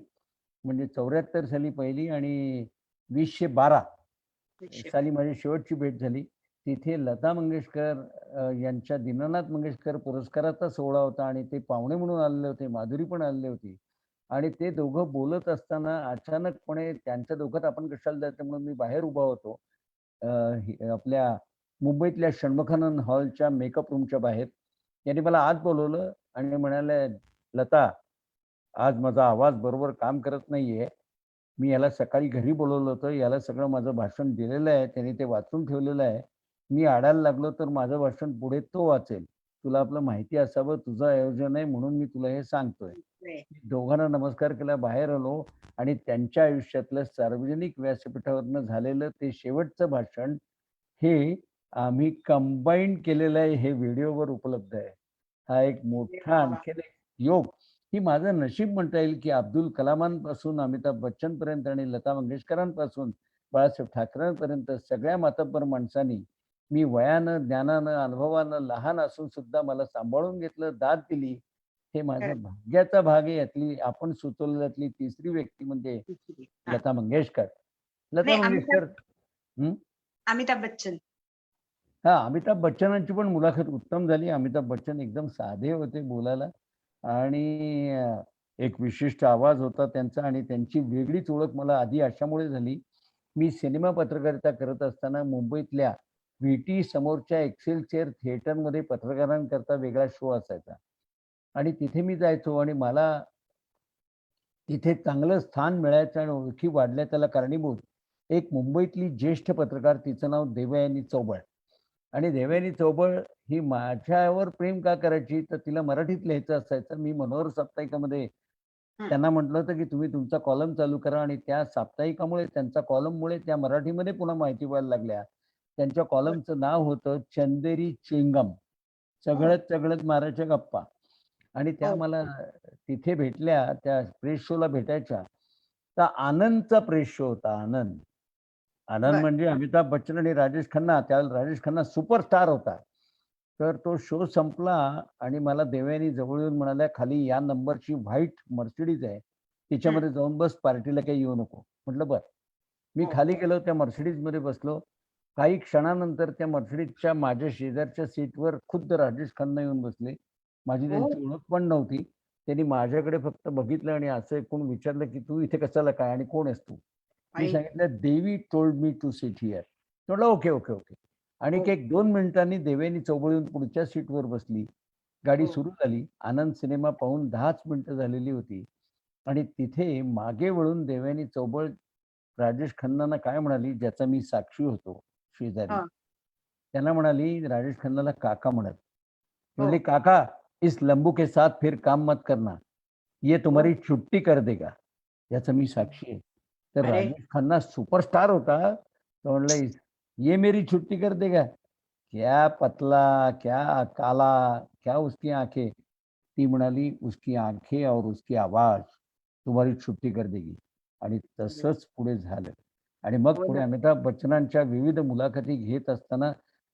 म्हणजे 74 साली पहिली आणि 2012 निश्चित. साली माझी शेवटची भेट झाली. तिथे लता मंगेशकर यांच्या दीनानाथ मंगेशकर पुरस्काराचा सोहळा होता आणि ते पाहुणे म्हणून आलेले होते. माधुरी पण आलेली होती. आणि ते दोघं बोलत असताना अचानकपणे त्यांच्या दोघात आपण कशाला जायचं म्हणून मी बाहेर उभा होतो. अ, आपल्या मुंबईतल्या षण्मुखानंद हॉलच्या मेकअप रूमच्या बाहेर. त्यांनी मला आत बोलावलं आणि म्हणाले, "लता, आज माझा आवाज बरोबर काम करत नाहीये. मी याला सकाळी घरी बोलावलं होतं. याला सगळं माझं भाषण दिलेलं आहे. त्याने ते वाचून ठेवलेलं आहे. मी अडायला लागलो तर माझं भाषण पुढे तो वाचेल. तुला आपलं माहिती असावं, तुझं आयोजन आहे म्हणून मी तुला हे सांगतोय. बापरे! दोघांना नमस्कार केला, बाहेर आलो आणि त्यांच्या आयुष्यातलं सार्वजनिक व्यासपीठावरनं झालेलं ते शेवटचं भाषण हे आम्ही कंबाईन केलेलं आहे, हे व्हिडिओवर उपलब्ध आहे. हा एक अरे मोठा वाह! वाह! आणखीन एक योग, ही माझं नशीब म्हणता येईल, की अब्दुल कलामांपासून अमिताभ बच्चनपर्यंत आणि लता मंगेशकरांपासून बाळासाहेब ठाकरेंपर्यंत सगळ्या मातब्बर माणसांनी मी वयानं, ज्ञानानं, अनुभवानं लहान असून सुद्धा मला सांभाळून घेतलं, दाद दिली. हे खरंच. माझं भाग्याचा भाग आहे. यातली आपण सुचवलेल्यातली तिसरी व्यक्ती म्हणजे हां. लता मंगेशकर. लता नाही अमिताभ मंगेशकर हं. अमिताभ बच्चन. हां, अमिताभ बच्चनांची पण मुलाखत उत्तम झाली. अमिताभ बच्चन एकदम साधे होते बोलायला आणि एक विशिष्ट आवाज होता त्यांचा आणि त्यांची वेगळीच ओळख मला आधी अशामुळे झाली. मी सिनेमा पत्रकारिता करत असताना मुंबईतल्या व्हीटी समोरच्या एक्सेलचेअर थिएटरमध्ये पत्रकारांकरता वेगळा शो असायचा आणि तिथे मी जायचो आणि मला तिथे चांगलं स्थान मिळायचं आणि ओळखी वाढल्या त्याला कारणीभूत एक मुंबईतली ज्येष्ठ पत्रकार, तिचं नाव देवयानी चौबळ. आणि देवयानी चौबळ ही माझ्यावर प्रेम का करायची, तर तिला मराठीत लिहायचं असायचं. मी मनोहर साप्ताहिकामध्ये हं. त्यांना म्हटलं होतं, की तुम्ही तुमचा कॉलम चालू करा आणि त्या साप्ताहिकामुळे, त्यांच्या कॉलममुळे त्या मराठीमध्ये पुन्हा माहिती व्हायला लागल्या. त्यांच्या बरं. कॉलमचं नाव होतं चंदेरी चिंगम. हो, चघळत-चघळत मारायच्या गप्पा. आणि त्या हो. मला तिथे भेटल्या, त्या प्रेस शोला भेटायच्या. तर आनंदचा प्रेस शो होता, आनंद. आनंद बरं. म्हणजे अमिताभ बच्चन आणि राजेश खन्ना, त्यावेळेला राजेश खन्ना सुपरस्टार होता. तर तो शो संपला आणि मला देवयानी जवळ येऊन म्हणाल्या, "खाली या नंबरची व्हाईट मर्सिडीज आहे. हं. तिच्यामध्ये जाऊन बस, पार्टीला काही येऊ नको." म्हटलं, "बरं." मी हो. खाली गेलो, त्या मर्सिडीजमध्ये बसलो. काही क्षणानंतर त्या मर्सिडीजच्या माझ्या शेजारच्या सीटवर खुद्द राजेश खन्ना येऊन बसले. माझी हो. त्यांची ओळख पण नव्हती. त्यांनी माझ्याकडे फक्त बघितलं आणि असं ऐकून विचारलं, की "तू इथे कशाला काय आणि कोण आहेस तू?" मी आई सांगितलं, "Devi told me to sit here." म्हटलं, "ओके, ओके, ओके." आणि हो, एक 2 मिनिटांनी देवयानी चौबळ येऊन पुढच्या सीटवर बसली. गाडी हो. सुरू झाली. आनंद सिनेमा पाहून 10च मिनिटं झालेली होती आणि तिथे मागे वळून देवयानी चौबळ राजेश खन्नांना काय म्हणाली, ज्याचा मी साक्षी होतो शेजारी. हां. त्यांना म्हणाली, राजेश खन्नाला काका म्हणत. ती हो, म्हणली, "काका, इस लंबू के साथ फिर काम मत करना. ये हो. तुम्हारी छुट्टी कर देगा." याचा मी साक्षी आहे. तर अरे! राजेश खन्ना सुपरस्टार होता. तो म्हणला, "ये मेरी छुट्टी कर देगा." क्या पतला, क्या काला, क्या उसकी आँखें. ती म्हणाली, "उसकी आँखें और उसकी आवाज़ तुम्हारी छुट्टी कर देगी." आणि अरे! तसंच पुढे झालं. आणि मग हो पुढे ना. अमिताभ बच्चनांच्या विविध मुलाखती घेत असताना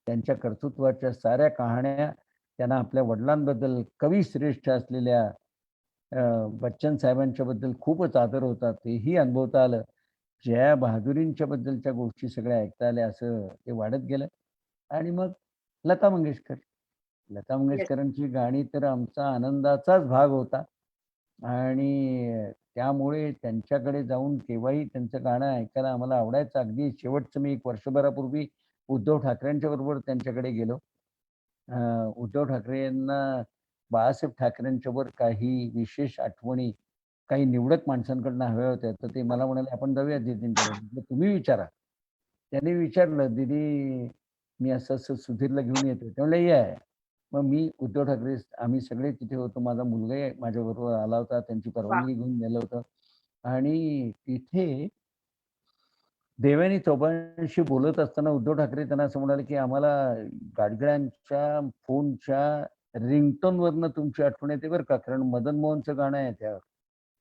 त्यांच्या कर्तृत्वाच्या साऱ्या कहाण्या, त्यांना आपल्या वडिलांबद्दल कविश्रेष्ठ असलेल्या बच्चन साहेबांच्याबद्दल खूपच आदर होता, तेही अनुभवता आलं. जया बहादुरींच्या बद्दलच्या गोष्टी सगळ्या ऐकता आल्या, असं ते वाढत गेलं. आणि मग लता मंगेशकर. लता येस. मंगेशकरांची गाणी तर आमचा आनंदाचाच भाग होता आणि त्यामुळे त्यांच्याकडे जाऊन केव्हाही त्यांचं गाणं ऐकायला आम्हाला आवडायचं. अगदी शेवटचं मी 1 वर्षभरापूर्वी उद्धव ठाकरेंच्या बरोबर त्यांच्याकडे गेलो. अ, उद्धव ठाकरे यांना बाळासाहेब ठाकरेंच्यावर काही विशेष आठवणी काही निवडक माणसांकडून हव्या होत्या. तर ते मला म्हणाले, "आपण जाऊया दीदींकडे." म्हटलं, "तुम्ही विचारा." त्यांनी विचारलं, "दीदी, मी असं-असं सुधीरला घेऊन येतोय." ते म्हणले, "या." मग मी, उद्धव ठाकरे, आम्ही सगळे तिथे होतो. माझा मुलगाही माझ्याबरोबर आला होता. त्यांची वाह! परवानगी घेऊन नेलं होतं आणि तिथे देवयानी चौबळांशी बोलत असताना उद्धव ठाकरे त्यांना असं म्हणाले, की "आम्हाला गाडगिळांच्या फोनच्या रिंगटोनवरनं तुमची आठवण येते बरं का, कारण मदन मोहनचं गाणं आहे त्यावर."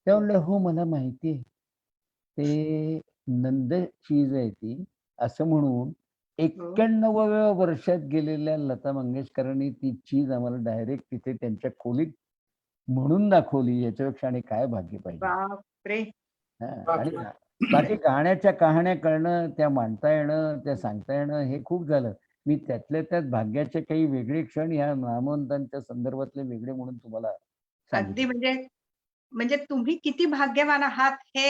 ते हो, म्हणले, "हो, मला माहिती आहे. ते नंद चीज आहे ती." असं म्हणून हो. 91व्या वर्षात गेलेल्या लता मंगेशकरांनी ती चीज आम्हाला डायरेक्ट तिथे त्यांच्या खोलीत म्हणून दाखवली. याच्यापेक्षा आणि काय भाग्य पाहिजे. बापरे! हां. आणि बापरे! बाकी गाण्याच्या कहाण्या कळणं, त्या मांडता येणं, त्या सांगता येणं हे खूप झालं. मी त्यातल्या त्यात भाग्याचे काही वेगळे क्षण ह्या नामवंतांच्या संदर्भातले वेगळे म्हणून तुम्हाला अगदी सांगितले. म्हणजे म्हणजे तुम्ही किती भाग्यवान आहात हे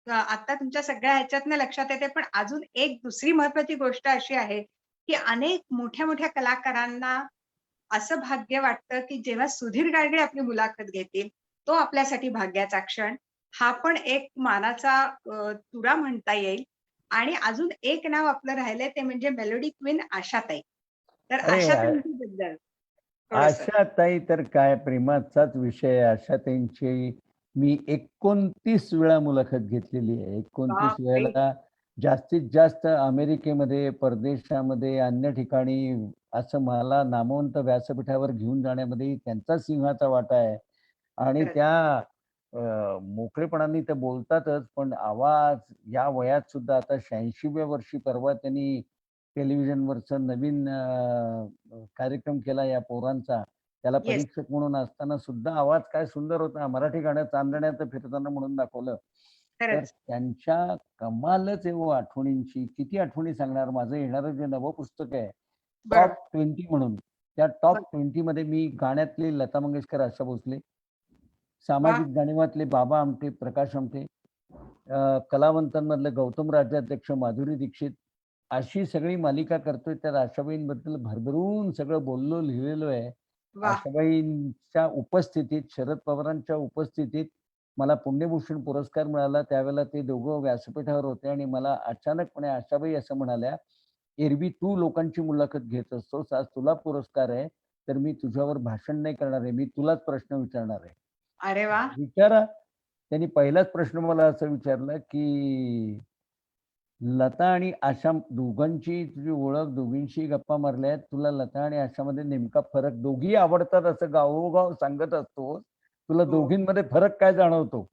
आता तुमच्या सगळ्या ह्याच्यातनं लक्षात येते. पण अजून एक दुसरी महत्त्वाची गोष्ट अशी आहे, की अनेक मोठ्या-मोठ्या कलाकारांना असं भाग्य वाटतं, की जेव्हा सुधीर गाडगीळ आपली मुलाखत घेतील, तो आपल्यासाठी भाग्याचा क्षण. हा पण एक मानाचा तुरा म्हणता येईल. आणि अजून एक नाव आपलं राहिलंय ते म्हणजे मेलोडी क्वीन आशाताई. तर अरे आशाताईंच्याबद्दल थोडंसं? आशाताई तर काय प्रेमाचाच विषय आहे. आशाताईंची मी 29 वेळा मुलाखत घेतलेली आहे. 29 बापरे! वेळेला जास्तीत जास्त अमेरिकेमध्ये, परदेशामध्ये, अन्य ठिकाणी असं मला नामवंत व्यासपीठावर घेऊन जाण्यामध्ये त्यांचा सिंहाचा वाटा आहे. आणि खरंच. त्या मोकळेपणाने ते बोलतातच, पण आवाज या वयात सुद्धा आता 86व्या वर्षी परवा त्यांनी टेलिव्हिजनवरचा नवीन कार्यक्रम केला या पोरांचा. त्याला येस. परीक्षक म्हणून असताना सुद्धा आवाज काय सुंदर होता. मराठी गाणं चांदण्याचं फिरताना म्हणून दाखवलं. तर खरंच. त्यांच्या कमालच आहे हो आठवणींची. किती आठवणी सांगणार. माझं येणारं जे नवं पुस्तक आहे, टॉप बरोबर. 20 म्हणून. त्या टॉप ब 20 मध्ये मी गाण्यातले लता मंगेशकर, आशा भोसले, वाह! सामाजिक जाणीवातले बाबा आमटे, प्रकाश आमटे, कलावंतांमधले गौतम राज्याध्यक्ष, माधुरी दीक्षित, अशी सगळी मालिका करतोय. त्या आशाबाईंबद्दल भरभरून सगळं बोललो, लिहिलेलो आहे. वाह! आशाबाईंच्या उपस्थितीत, शरद पवारांच्या उपस्थितीत मला पुण्यभूषण पुरस्कार मिळाला. त्यावेळेला ते दोघं व्यासपीठावर होते आणि मला अचानकपणे आशाबाई असं म्हणाल्या, "एरवी तू लोकांची मुलाखत घेत असतोस, आज तुला पुरस्कार आहे, तर मी तुझ्यावर भाषण नाही करणार आहे. मी तुलाच प्रश्न विचारणार आहे." अरे वाह! विचारा. त्यांनी पहिलाच प्रश्न मला असा विचारला, की लता आणि आशा दोघांची तुझी ओळख, दोघींशी गप्पा मारल्यात. तुला लता आणि आशामध्ये नेमका फरक, दोघी आवडतात असं गावोगाव सांगत असतोस. तुला हो. दोघींमध्ये फरक काय जाणवतो?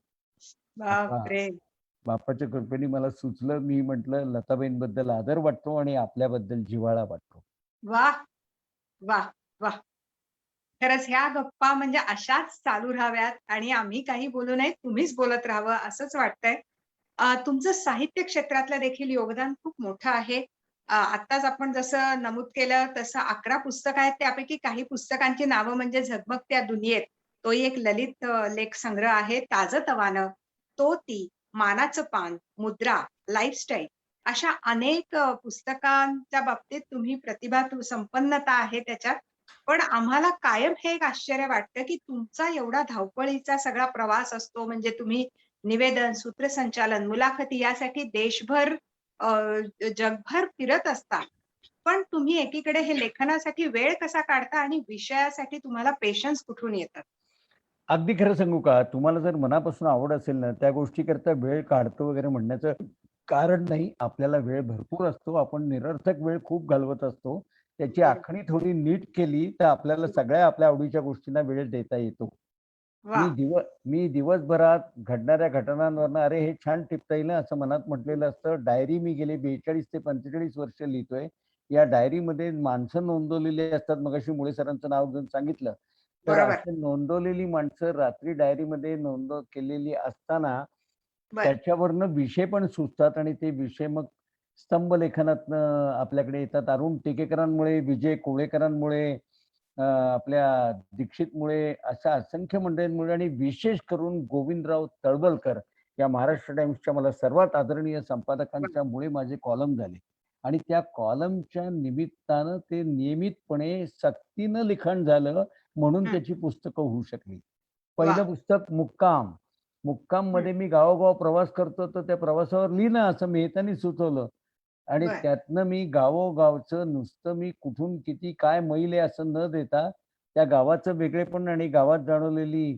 आता बापरे! बापाच्या कृपेने मला सुचलं. मी म्हटलं, लताबाईंबद्दल आदर वाटतो आणि आपल्याबद्दल जिव्हाळा वाटतो. वाह! वाह! वाह! खरंच ह्या गप्पा म्हणजे अशाच चालू राहाव्यात आणि आम्ही काही बोलू नये, तुम्हीच बोलत राहावं असंच वाटतंय. तुमचं साहित्य क्षेत्रातलं देखील योगदान खूप मोठं आहे. आत्ताच आपण जसं नमूद केलं तसं 11 पुस्तकं आहेत. त्यापैकी काही पुस्तकांची नावं म्हणजे झगमगत्या दुनियेत. तोही एक ललित लेख संग्रह आहे. ताजंतवानं, तो ती, मानाचं पान, मुद्रा, लाईफस्टाईल अशा अनेक पुस्तकांच्या बाबतीत तुम्ही प्रतिभा संपन्नता आहे त्याच्यात. पण आम्हाला कायम हे एक आश्चर्य वाटतं, की तुमचा एवढा धावपळीचा सगळा प्रवास असतो म्हणजे तुम्ही निवेदन, सूत्रसंचालन, मुलाखती यासाठी देशभर अ, जगभर फिरत असता. पण तुम्ही एकीकडे हे लेखनासाठी वेळ कसा काढता आणि विषयासाठी तुम्हाला पेशन्स कुठून येतात? अगदी खरं सांगू का? तुम्हाला जर मनापासून आवड असेल ना, त्या गोष्टीकरता वेळ काढतो वगैरे म्हणण्याचं कारण नाही. आपल्याला वेळ भरपूर असतो. आपण निरर्थक वेळ खूप घालवत असतो. त्याची बरोबर. आखणी थोडी नीट केली, तर आपल्याला सगळ्या आपल्या आवडीच्या गोष्टींना वेळ देता येतो. मी वाह! दिव मी दिवसभरात घडणाऱ्या घटनांवरनं अरे, हे छान टिपता येईल ना, असं मनात म्हटलेलं असतं. डायरी मी गेले 42 ते 45 वर्ष लिहितोय. या डायरीमध्ये माणसं नोंदवलेली असतात. मगाशी मुळे सरांचं नाव घेऊन सांगितलं. तर बरोबर. अशी नोंदवलेली माणसं रात्री डायरीमध्ये नोंद केलेली असताना बरं. त्याच्यावरनं विषय पण सुचतात आणि ते विषय मग स्तंभलेखनातनं आपल्याकडे येतात. अरुण टिकेकरांमुळे, विजय कोळेकरांमुळे, आपल्या दीक्षितमुळे, अशा असंख्य मंडळींमुळे आणि विशेष करून गोविंदराव तळवलकर या महाराष्ट्र टाइम्सच्या मला सर्वात आदरणीय बरं. संपादकांच्यामुळे माझे कॉलम झाले. आणि त्या कॉलमच्या निमित्तानं ते नियमितपणे सक्तीनं लिखाण झालं, म्हणून हं. त्याची पुस्तकं होऊ शकली. पहिलं वाह! पुस्तक मुक्काम. हं. मुक्काममध्ये मी गावोगाव प्रवास करतो, तर त्या प्रवासावर लिहिणं असं मेहतांनी सुचवलं. आणि बरं. त्यातनं मी गावोगावचं नुसतं मी कुठून किती काय मैल आहे असं न देता, त्या गावाचं वेगळेपण आणि गावात जाणवलेली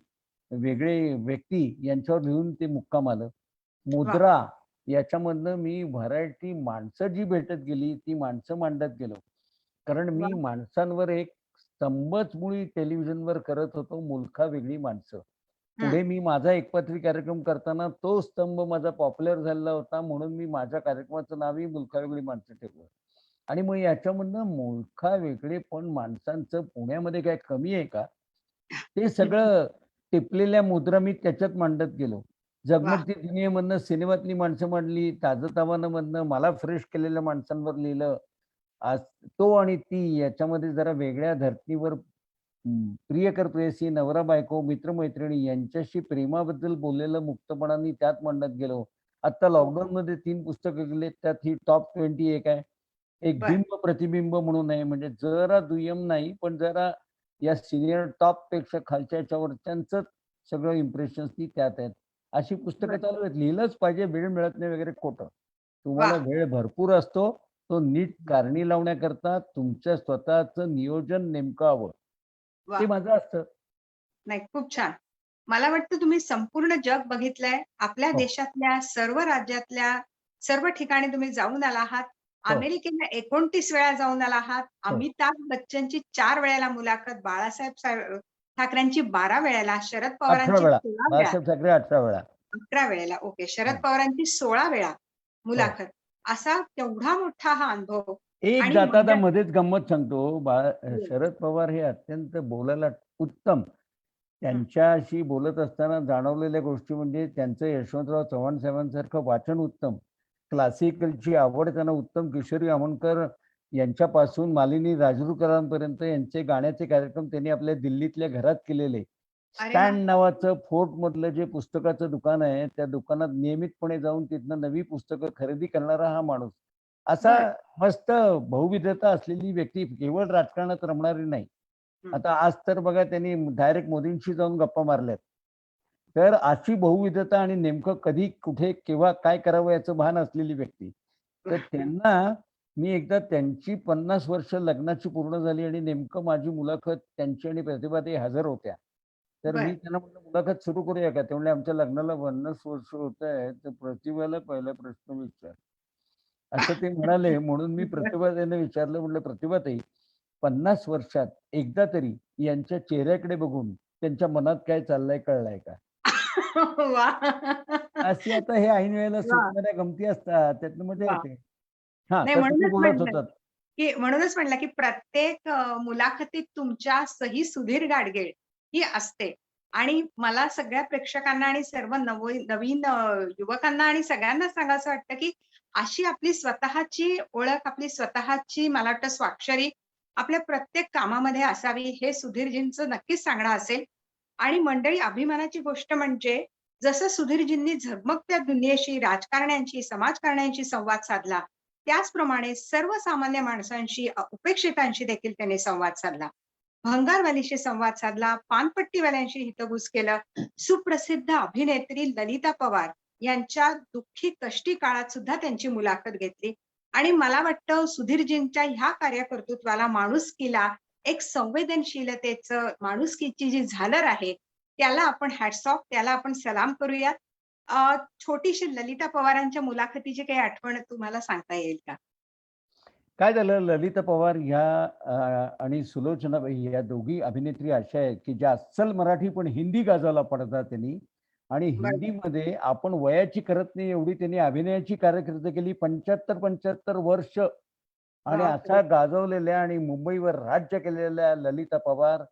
वेगळे व्यक्ती यांच्यावर लिहून ते मुक्काम आलं. वाह! मुद्रा याच्यामधनं मी व्हरायटी माणसं जी भेटत गेली, ती माणसं मांडत गेलो. कारण मी वाह! माणसांवर एक स्तंभच मुळी टेलिव्हिजनवर करत होतो, मुलखा वेगळी माणसं. हं. पुढे मी माझा एकपात्री कार्यक्रम करताना तो स्तंभ माझा पॉप्युलर झालेला होता, म्हणून मी माझ्या कार्यक्रमाचं नावही मुलखा वेगळी माणसं ठेवलं. आणि मग याच्यामधनं मुलखा वेगळे पण माणसांचं पुण्यामध्ये काय कमी आहे का? ते सगळं टिपलेल्या मुद्रा मी त्याच्यात मांडत गेलो. वाह! झगमगती दुनियेमधनं सिनेमातली माणसं मांडली, ताजंतवानंमधनं मला फ्रेश केलेल्या माणसांवर लिहिलं. आज तो आणि ती याच्यामध्ये जरा वेगळ्या धर्तीवर प्रियकर प्रेयसी, नवरा-बायको, मित्र-मैत्रिणी यांच्याशी प्रेमाबद्दल बोललेलं मुक्तपणाने त्यात मांडत गेलो. आता हो. लॉकडाऊनमध्ये 3 पुस्तकं गेलीत, त्यात ही टॉप 20 एक आहे. एक बरं. बिंब प्रतिबिंब म्हणून आहे, म्हणजे जरा दुय्यम नाही, पण जरा या सीनियर टॉपपेक्षा खालच्या ह्याच्यावरच्यांचंच सगळं इम्प्रेशन्स ती त्यात आहेत. अशी पुस्तकं बरं. चालू आहेत. लिहिलंच पाहिजे, वेळ मिळत नाही वगैरे खोटं. तुम्हाला वाह! वेळ भरपूर असतो. तो नीट कारणी लावण्याकरता तुमच्या स्वतःचं नियोजन नेमकं हवं. वा. ते माझं असतं. नाही, खूप छान. मला वाटतं तुम्ही संपूर्ण जग बघितलंय. आपल्या हो, देशातल्या सर्व राज्यातल्या सर्व ठिकाणी तुम्ही जाऊन आला आहात. हो, अमेरिकेला 29 वेळा जाऊन आला आहात. हो. अमिताभ बच्चनची 4 वेळेला मुलाखत, ठाकरेंची 12 वेळेला, शरद 18 पवारांची वेळा. 16 वेळा, बाळासाहेब ठाकरे 18 वेळा. 11 वेळेला. ओके. शरद हां. पवारांची 16 वेळा हो. मुलाखत. असा केवढा मोठा हा अनुभव एक आणि जाता मध्येच गंमत सांगतो. येस. शरद पवार हे अत्यंत बोलायला उत्तम. हं. त्यांच्याशी बोलत असताना जाणवलेल्या गोष्टी म्हणजे त्यांचं यशवंतराव चव्हाण साहेबांसारखं वाचन उत्तम, क्लासिकलची आवड त्यांना उत्तम, किशोरी आमोणकर यांच्यापासून मालिनी राजूरकरांपर्यंत यांचे गाण्याचे कार्यक्रम त्यांनी आपल्या दिल्लीतल्या घरात केलेले. अरे वाह! स्टँड नावाचं फोर्टमधलं जे पुस्तकाचं दुकान आहे, त्या दुकानात नियमितपणे जाऊन तिथनं नवी पुस्तकं खरेदी करणारा हा माणूस. असा बरं. मस्त बहुविधता असलेली व्यक्ती, केवळ राजकारणात रमणारी नाही. हं. आता आज तर बघा त्यांनी डायरेक्ट मोदींशी जाऊन गप्पा मारल्यात. तर अशी बहुविधता आणि नेमकं कधी, कुठे, केव्हा काय करावं याचं भान असलेली व्यक्ती. तर त्यांना मी एकदा त्यांची 50 वर्ष लग्नाची पूर्ण झाली आणि नेमकं माझी मुलाखत त्यांची आणि प्रतिभाताई हजर होत्या. तर मी बरं. त्यांना म्हटलं, "मुलाखत सुरू करूया का?" ते म्हणले, "आमच्या लग्नाला 50 वर्ष होत आहेत, तर प्रतिभाला पहिला प्रश्न विचार." असं ते म्हणाले. म्हणून मी प्रतिभाताईंना विचारलं, म्हटलं, "प्रतिभाताई, 50 वर्षात एकदा तरी यांच्या चेहऱ्याकडे बघून त्यांच्या मनात काय चाललंय कळलंय का?" वाह! अशी आता हे ऐन वेळेला वाह! सुटणाऱ्या गमती असतात. त्यातनं मजा वाह! येते. हां, नाही तर तुम्ही म्हणूनच बोलत म्हटलं, होतात. की प्रत्येक मुलाखतीत तुमच्या सही सुधीर गाडगीळ ही असते आणि मला सगळ्या प्रेक्षकांना आणि सर्व नवीन युवकांना आणि सगळ्यांना सांगावसं वाटतं, की अशी आपली स्वतःची ओळख, आपली स्वतःची मला वाटतं स्वाक्षरी आपल्या प्रत्येक कामामध्ये असावी, हे सुधीरजींचं नक्कीच सांगणं असेल. आणि मंडळी अभिमानाची गोष्ट म्हणजे जसं सुधीरजींनी झगमगत्या दुनियेशी, राजकारण्यांशी, समाजकारण्यांशी संवाद साधला, त्याचप्रमाणे सर्वसामान्य माणसांशी, उपेक्षितांशी देखील त्यांनी संवाद साधला. भंगारवालीशी संवाद साधला, पानपट्टीवाल्यांशी हितगुज केलं. सुप्रसिद्ध अभिनेत्री ललिता पवार यांच्या दुःखी कष्टी काळात सुद्धा त्यांची मुलाखत घेतली आणि मला वाटतं सुधीरजींच्या ह्या कार्यकर्तृत्वाला, माणुसकीला, एक संवेदनशीलतेचं, माणुसकीची जी झालर आहे, त्याला आपण हॅट्स ऑफ, त्याला आपण सलाम करूयात. छोटीशी ललिता पवारांच्या मुलाखतीची काही आठवण तुम्हाला सांगता येईल का? काय झालं, ललिता पवार ह्या आणि सुलोचनाबाई या दोघी अभिनेत्री अशा आहेत, की ज्या अस्सल मराठी पण हिंदी गाजायला पडतात त्यांनी. आणि बरोबर. हिंदीमध्ये आपण वयाची करत नाही एवढी त्यांनी अभिनयाची कारकीर्द केली 75-75 वर्ष. आणि बापरे! अशा गाजवलेल्या आणि मुंबईवर राज्य केलेल्या ललिता पवार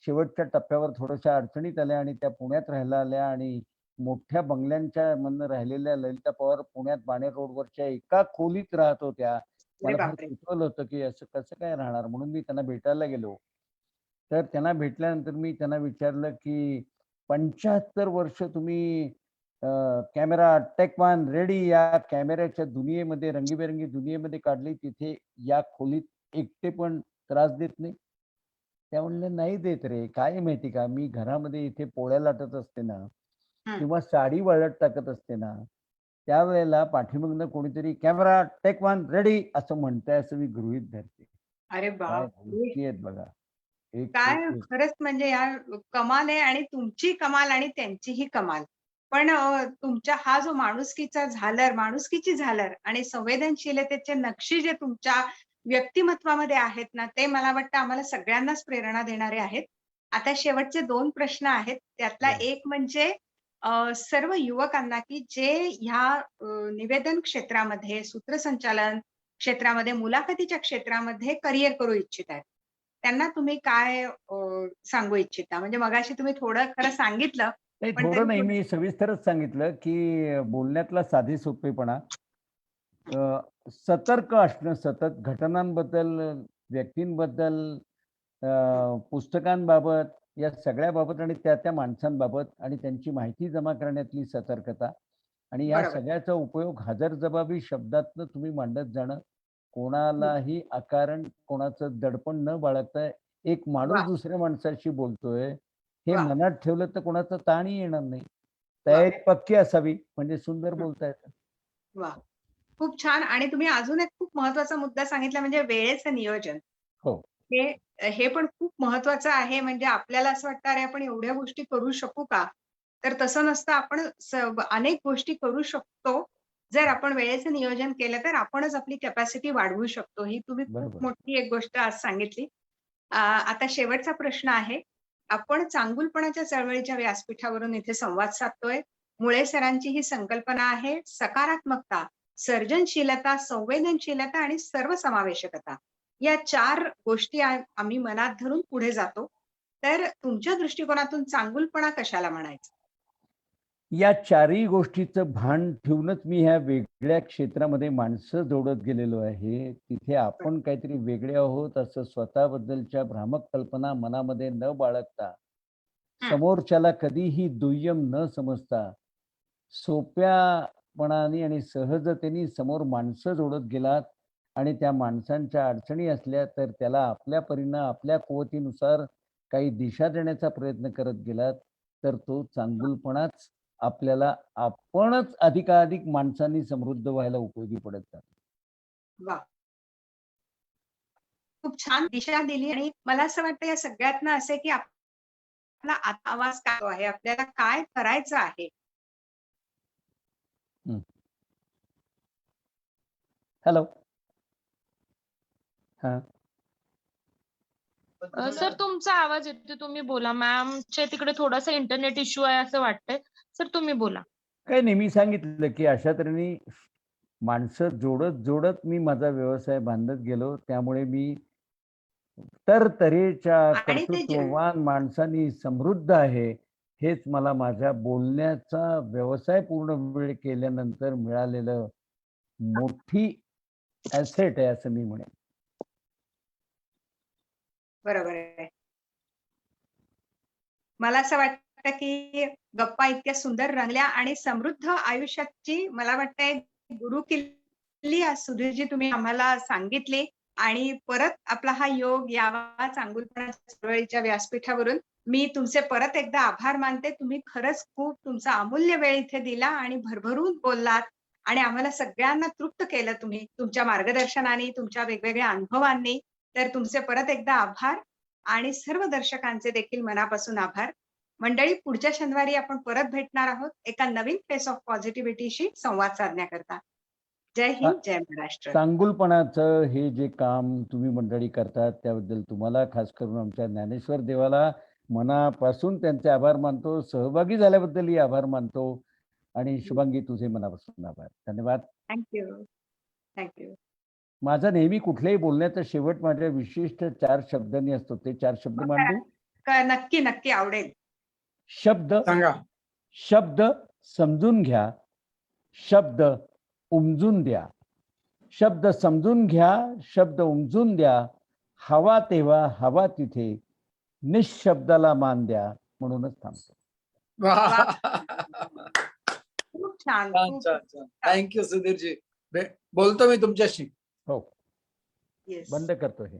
शेवटच्या टप्प्यावर थोड्याशा अडचणीत आल्या आणि त्या पुण्यात राहायला आल्या आणि मोठ्या बंगल्यांच्या मधनं राहिलेल्या ललिता पवार पुण्यात बाणेर रोडवरच्या एका खोलीत राहत होत्या. अरे मला फार बापरे! कुतूहल होतं, की असं कसं काय राहणार? म्हणून मी त्यांना भेटायला गेलो. तर त्यांना भेटल्यानंतर मी त्यांना विचारलं, की 75 वर्ष तुम्ही कॅमेरा टेक वन रेडी या कॅमेऱ्याच्या दुनियेमध्ये, रंगीबेरंगी दुनियेमध्ये काढली. तिथे या खोलीत एकटे पण त्रास देत नाही? त्या म्हणल्या, "नाही देत रे. काय आहे माहिती का, मी घरामध्ये इथे पोळ्या लाटत असते ना हं. किंवा साडी वाळत टाकत असते ना, त्यावेळेला पाठीमागनं कोणीतरी कॅमेरा टेक वन रेडी असं म्हणतंय असं मी गृहीत धरते." अरे काय बापरे! गोष्टी आहेत बघा. एक ते काय एक. खरंच म्हणजे या कमाल आहे आणि तुमची कमाल आणि त्यांचीही कमाल. पण तुमच्या हा जो माणुसकीचा झालर, माणुसकीची झालर आणि संवेदनशीलतेचे नक्षी जे तुमच्या व्यक्तिमत्वामध्ये आहेत ना, ते मला वाटतं आम्हाला सगळ्यांनाच प्रेरणा देणारे आहेत. आता शेवटचे 2 प्रश्न आहेत. त्यातला बरं. एक म्हणजे सर्व युवकांना, की जे ह्या निवेदन क्षेत्रामध्ये, सूत्रसंचालन क्षेत्रामध्ये, मुलाखतीच्या क्षेत्रामध्ये करियर करू इच्छित आहेत. त्यांना तुम्ही काय सांगू इच्छिता? म्हणजे मगाशी तुम्ही थोडं खरं सांगितलं, नाही, पण थोडं तरी नाही, थोडं मी सविस्तरच सांगितलं, की बोलण्यातला साधेसोपेपणा, सतर्क असणं सतत घटनांबद्दल, व्यक्तींबद्दल, पुस्तकांबाबत, या सगळ्याबाबत आणि त्या माणसांबाबत आणि त्यांची माहिती जमा करण्यातली सतर्कता आणि या बरोबर. सगळ्याचा उपयोग हजरजबाबी शब्दातनं तुम्ही मांडत जाणं. हं. कोणालाही अकारण, कोणाचं दडपण न बाळगता एक माणूस वाह! दुसऱ्या माणसाशी बोलतोय, हे वाह! मनात ठेवलं तर कोणाचा ताणही येणार नाही. वाह! तयारी पक्की असावी म्हणजे सुंदर हं. बोलता येतं. वाह! खूप छान आणि तुम्ही अजून एक खूप महत्त्वाचा मुद्दा सांगितला म्हणजे वेळेचं नियोजन. हो. हे हे पण खूप महत्वाचं आहे. म्हणजे आपल्याला असं वाटतं, अरे आपण एवढ्या गोष्टी करू शकू का? तर तसं नसतं. आपण अनेक गोष्टी करू शकतो. जर आपण वेळेचं नियोजन केलं, तर आपणच आपली कॅपॅसिटी वाढवू शकतो. ही तुम्ही खूप बरोबर. मोठी एक गोष्ट आज सांगितली. आता शेवटचा प्रश्न आहे. आपण चांगुलपणाच्या चळवळीच्या व्यासपीठावरून इथे संवाद साधतोय. मुळे सरांची ही संकल्पना आहे सकारात्मकता, सर्जनशीलता, संवेदनशीलता आणि सर्वसमावेशकता. या 4 गोष्टी आम्ही मनात धरून पुढे जातो. तर तुमच्या दृष्टिकोनातून चांगुलपणा कशाला म्हणायचं? या चारही गोष्टीचं भान ठेवूनच मी ह्या वेगळ्या क्षेत्रामध्ये माणसं जोडत गेलेलो आहे. तिथे आपण काहीतरी वेगळे आहोत असं स्वतःबद्दलच्या भ्रामक कल्पना मनामध्ये न बाळगता, हं. समोरच्याला कधीही दुय्यम न समजता, सोप्यापणाने आणि सहजतेने समोर माणसं जोडत गेलात आणि त्या माणसांच्या अडचणी असल्या तर त्याला आपल्या परीनं, आपल्या कुवतीनुसार काही दिशा देण्याचा प्रयत्न करत गेलात, तर तो चांगुलपणाच आपल्याला आपणच अधिकाधिक माणसांनी समृद्ध व्हायला उपयोगी पडत जातो. वाह! खूप छान दिशा दिली आणि मला असं वाटतं या सगळ्यातनं असं आहे, की आपला आवाज काय आहे? आपल्याला काय करायचं आहे? हं. हॅलो. हां. सर तुमचा आवाज येतोय, तुम्ही बोला. मॅमच्या तिकडे थोडासा इंटरनेट इश्यू आहे असं वाटतंय. सर तुम्ही बोला. काही नाही, मी सांगितलं, की अशा तऱ्हेने माणसं जोडत मी माझा व्यवसाय बांधत गेलो. त्यामुळे मी तऱ्हेच्या आणि ते कर्तृत्ववान माणसांनी समृद्ध आहे. हेच मला माझ्या बोलण्याचा व्यवसाय पूर्ण वेळ केल्यानंतर मिळालेलं मोठी ॲसेट आहे असं मी म्हणेन. बरोबर आहे. मला असं वाटतं, की गप्पा इतक्या सुंदर रंगल्या आणि समृद्ध आयुष्याची मला वाटतंय गुरुकिल्ली आज सुधीरजी तुम्ही आम्हाला सांगितली आणि परत आपला हा योग यावा चांगुलपणाच्या चळवळीच्या व्यासपीठावरून. मी तुमचे परत एकदा आभार मानते. तुम्ही खरंच खूप तुमचा अमूल्य वेळ इथे दिला आणि भरभरून बोललात आणि आम्हाला सगळ्यांना तृप्त केलं तुम्ही तुमच्या मार्गदर्शनाने, तुमच्या वेगवेगळ्या अनुभवांनी. तर तुमचे परत एकदा आभार आणि सर्व दर्शकांचे देखील मनापासून आभार. मंडळी पुढच्या शनिवारी आपण परत भेटणार आहोत एका नवीन फेस ऑफ पॉझिटिव्हिटीशी संवाद साधण्याकरता. जय चा हिंद, जय महाराष्ट्र. चांगुलपणाचं हे जे काम तुम्ही मंडळी करतात त्याबद्दल तुम्हाला खास करून आमच्या ज्ञानेश्वर देवाला मनापासून त्यांचे आभार मानतो. सहभागी झाल्याबद्दलही आभार मानतो आणि शुभांगी तुझे मनापासून आभार. धन्यवाद. Thank you. Thank you. माझा नेहमी कुठल्याही बोलण्याचा शेवट माझ्या विशिष्ट 4 शब्दांनी असतो. ते 4 शब्द मांडू. नक्की, नक्की आवडेल. शब्द सांगा. शब्द समजून घ्या. शब्द उमजून द्या. शब्द समजून घ्या, शब्द उमजून द्या. हवा तेव्हा हवा तिथे, निःशब्दाला मान द्या. म्हणूनच थांबतो. वाह! खूप छान. छान, खूप छान, छान. Thank you सुधीरजी. बोलतो मी तुमच्याशी. हो, येस. बंद करतो हे.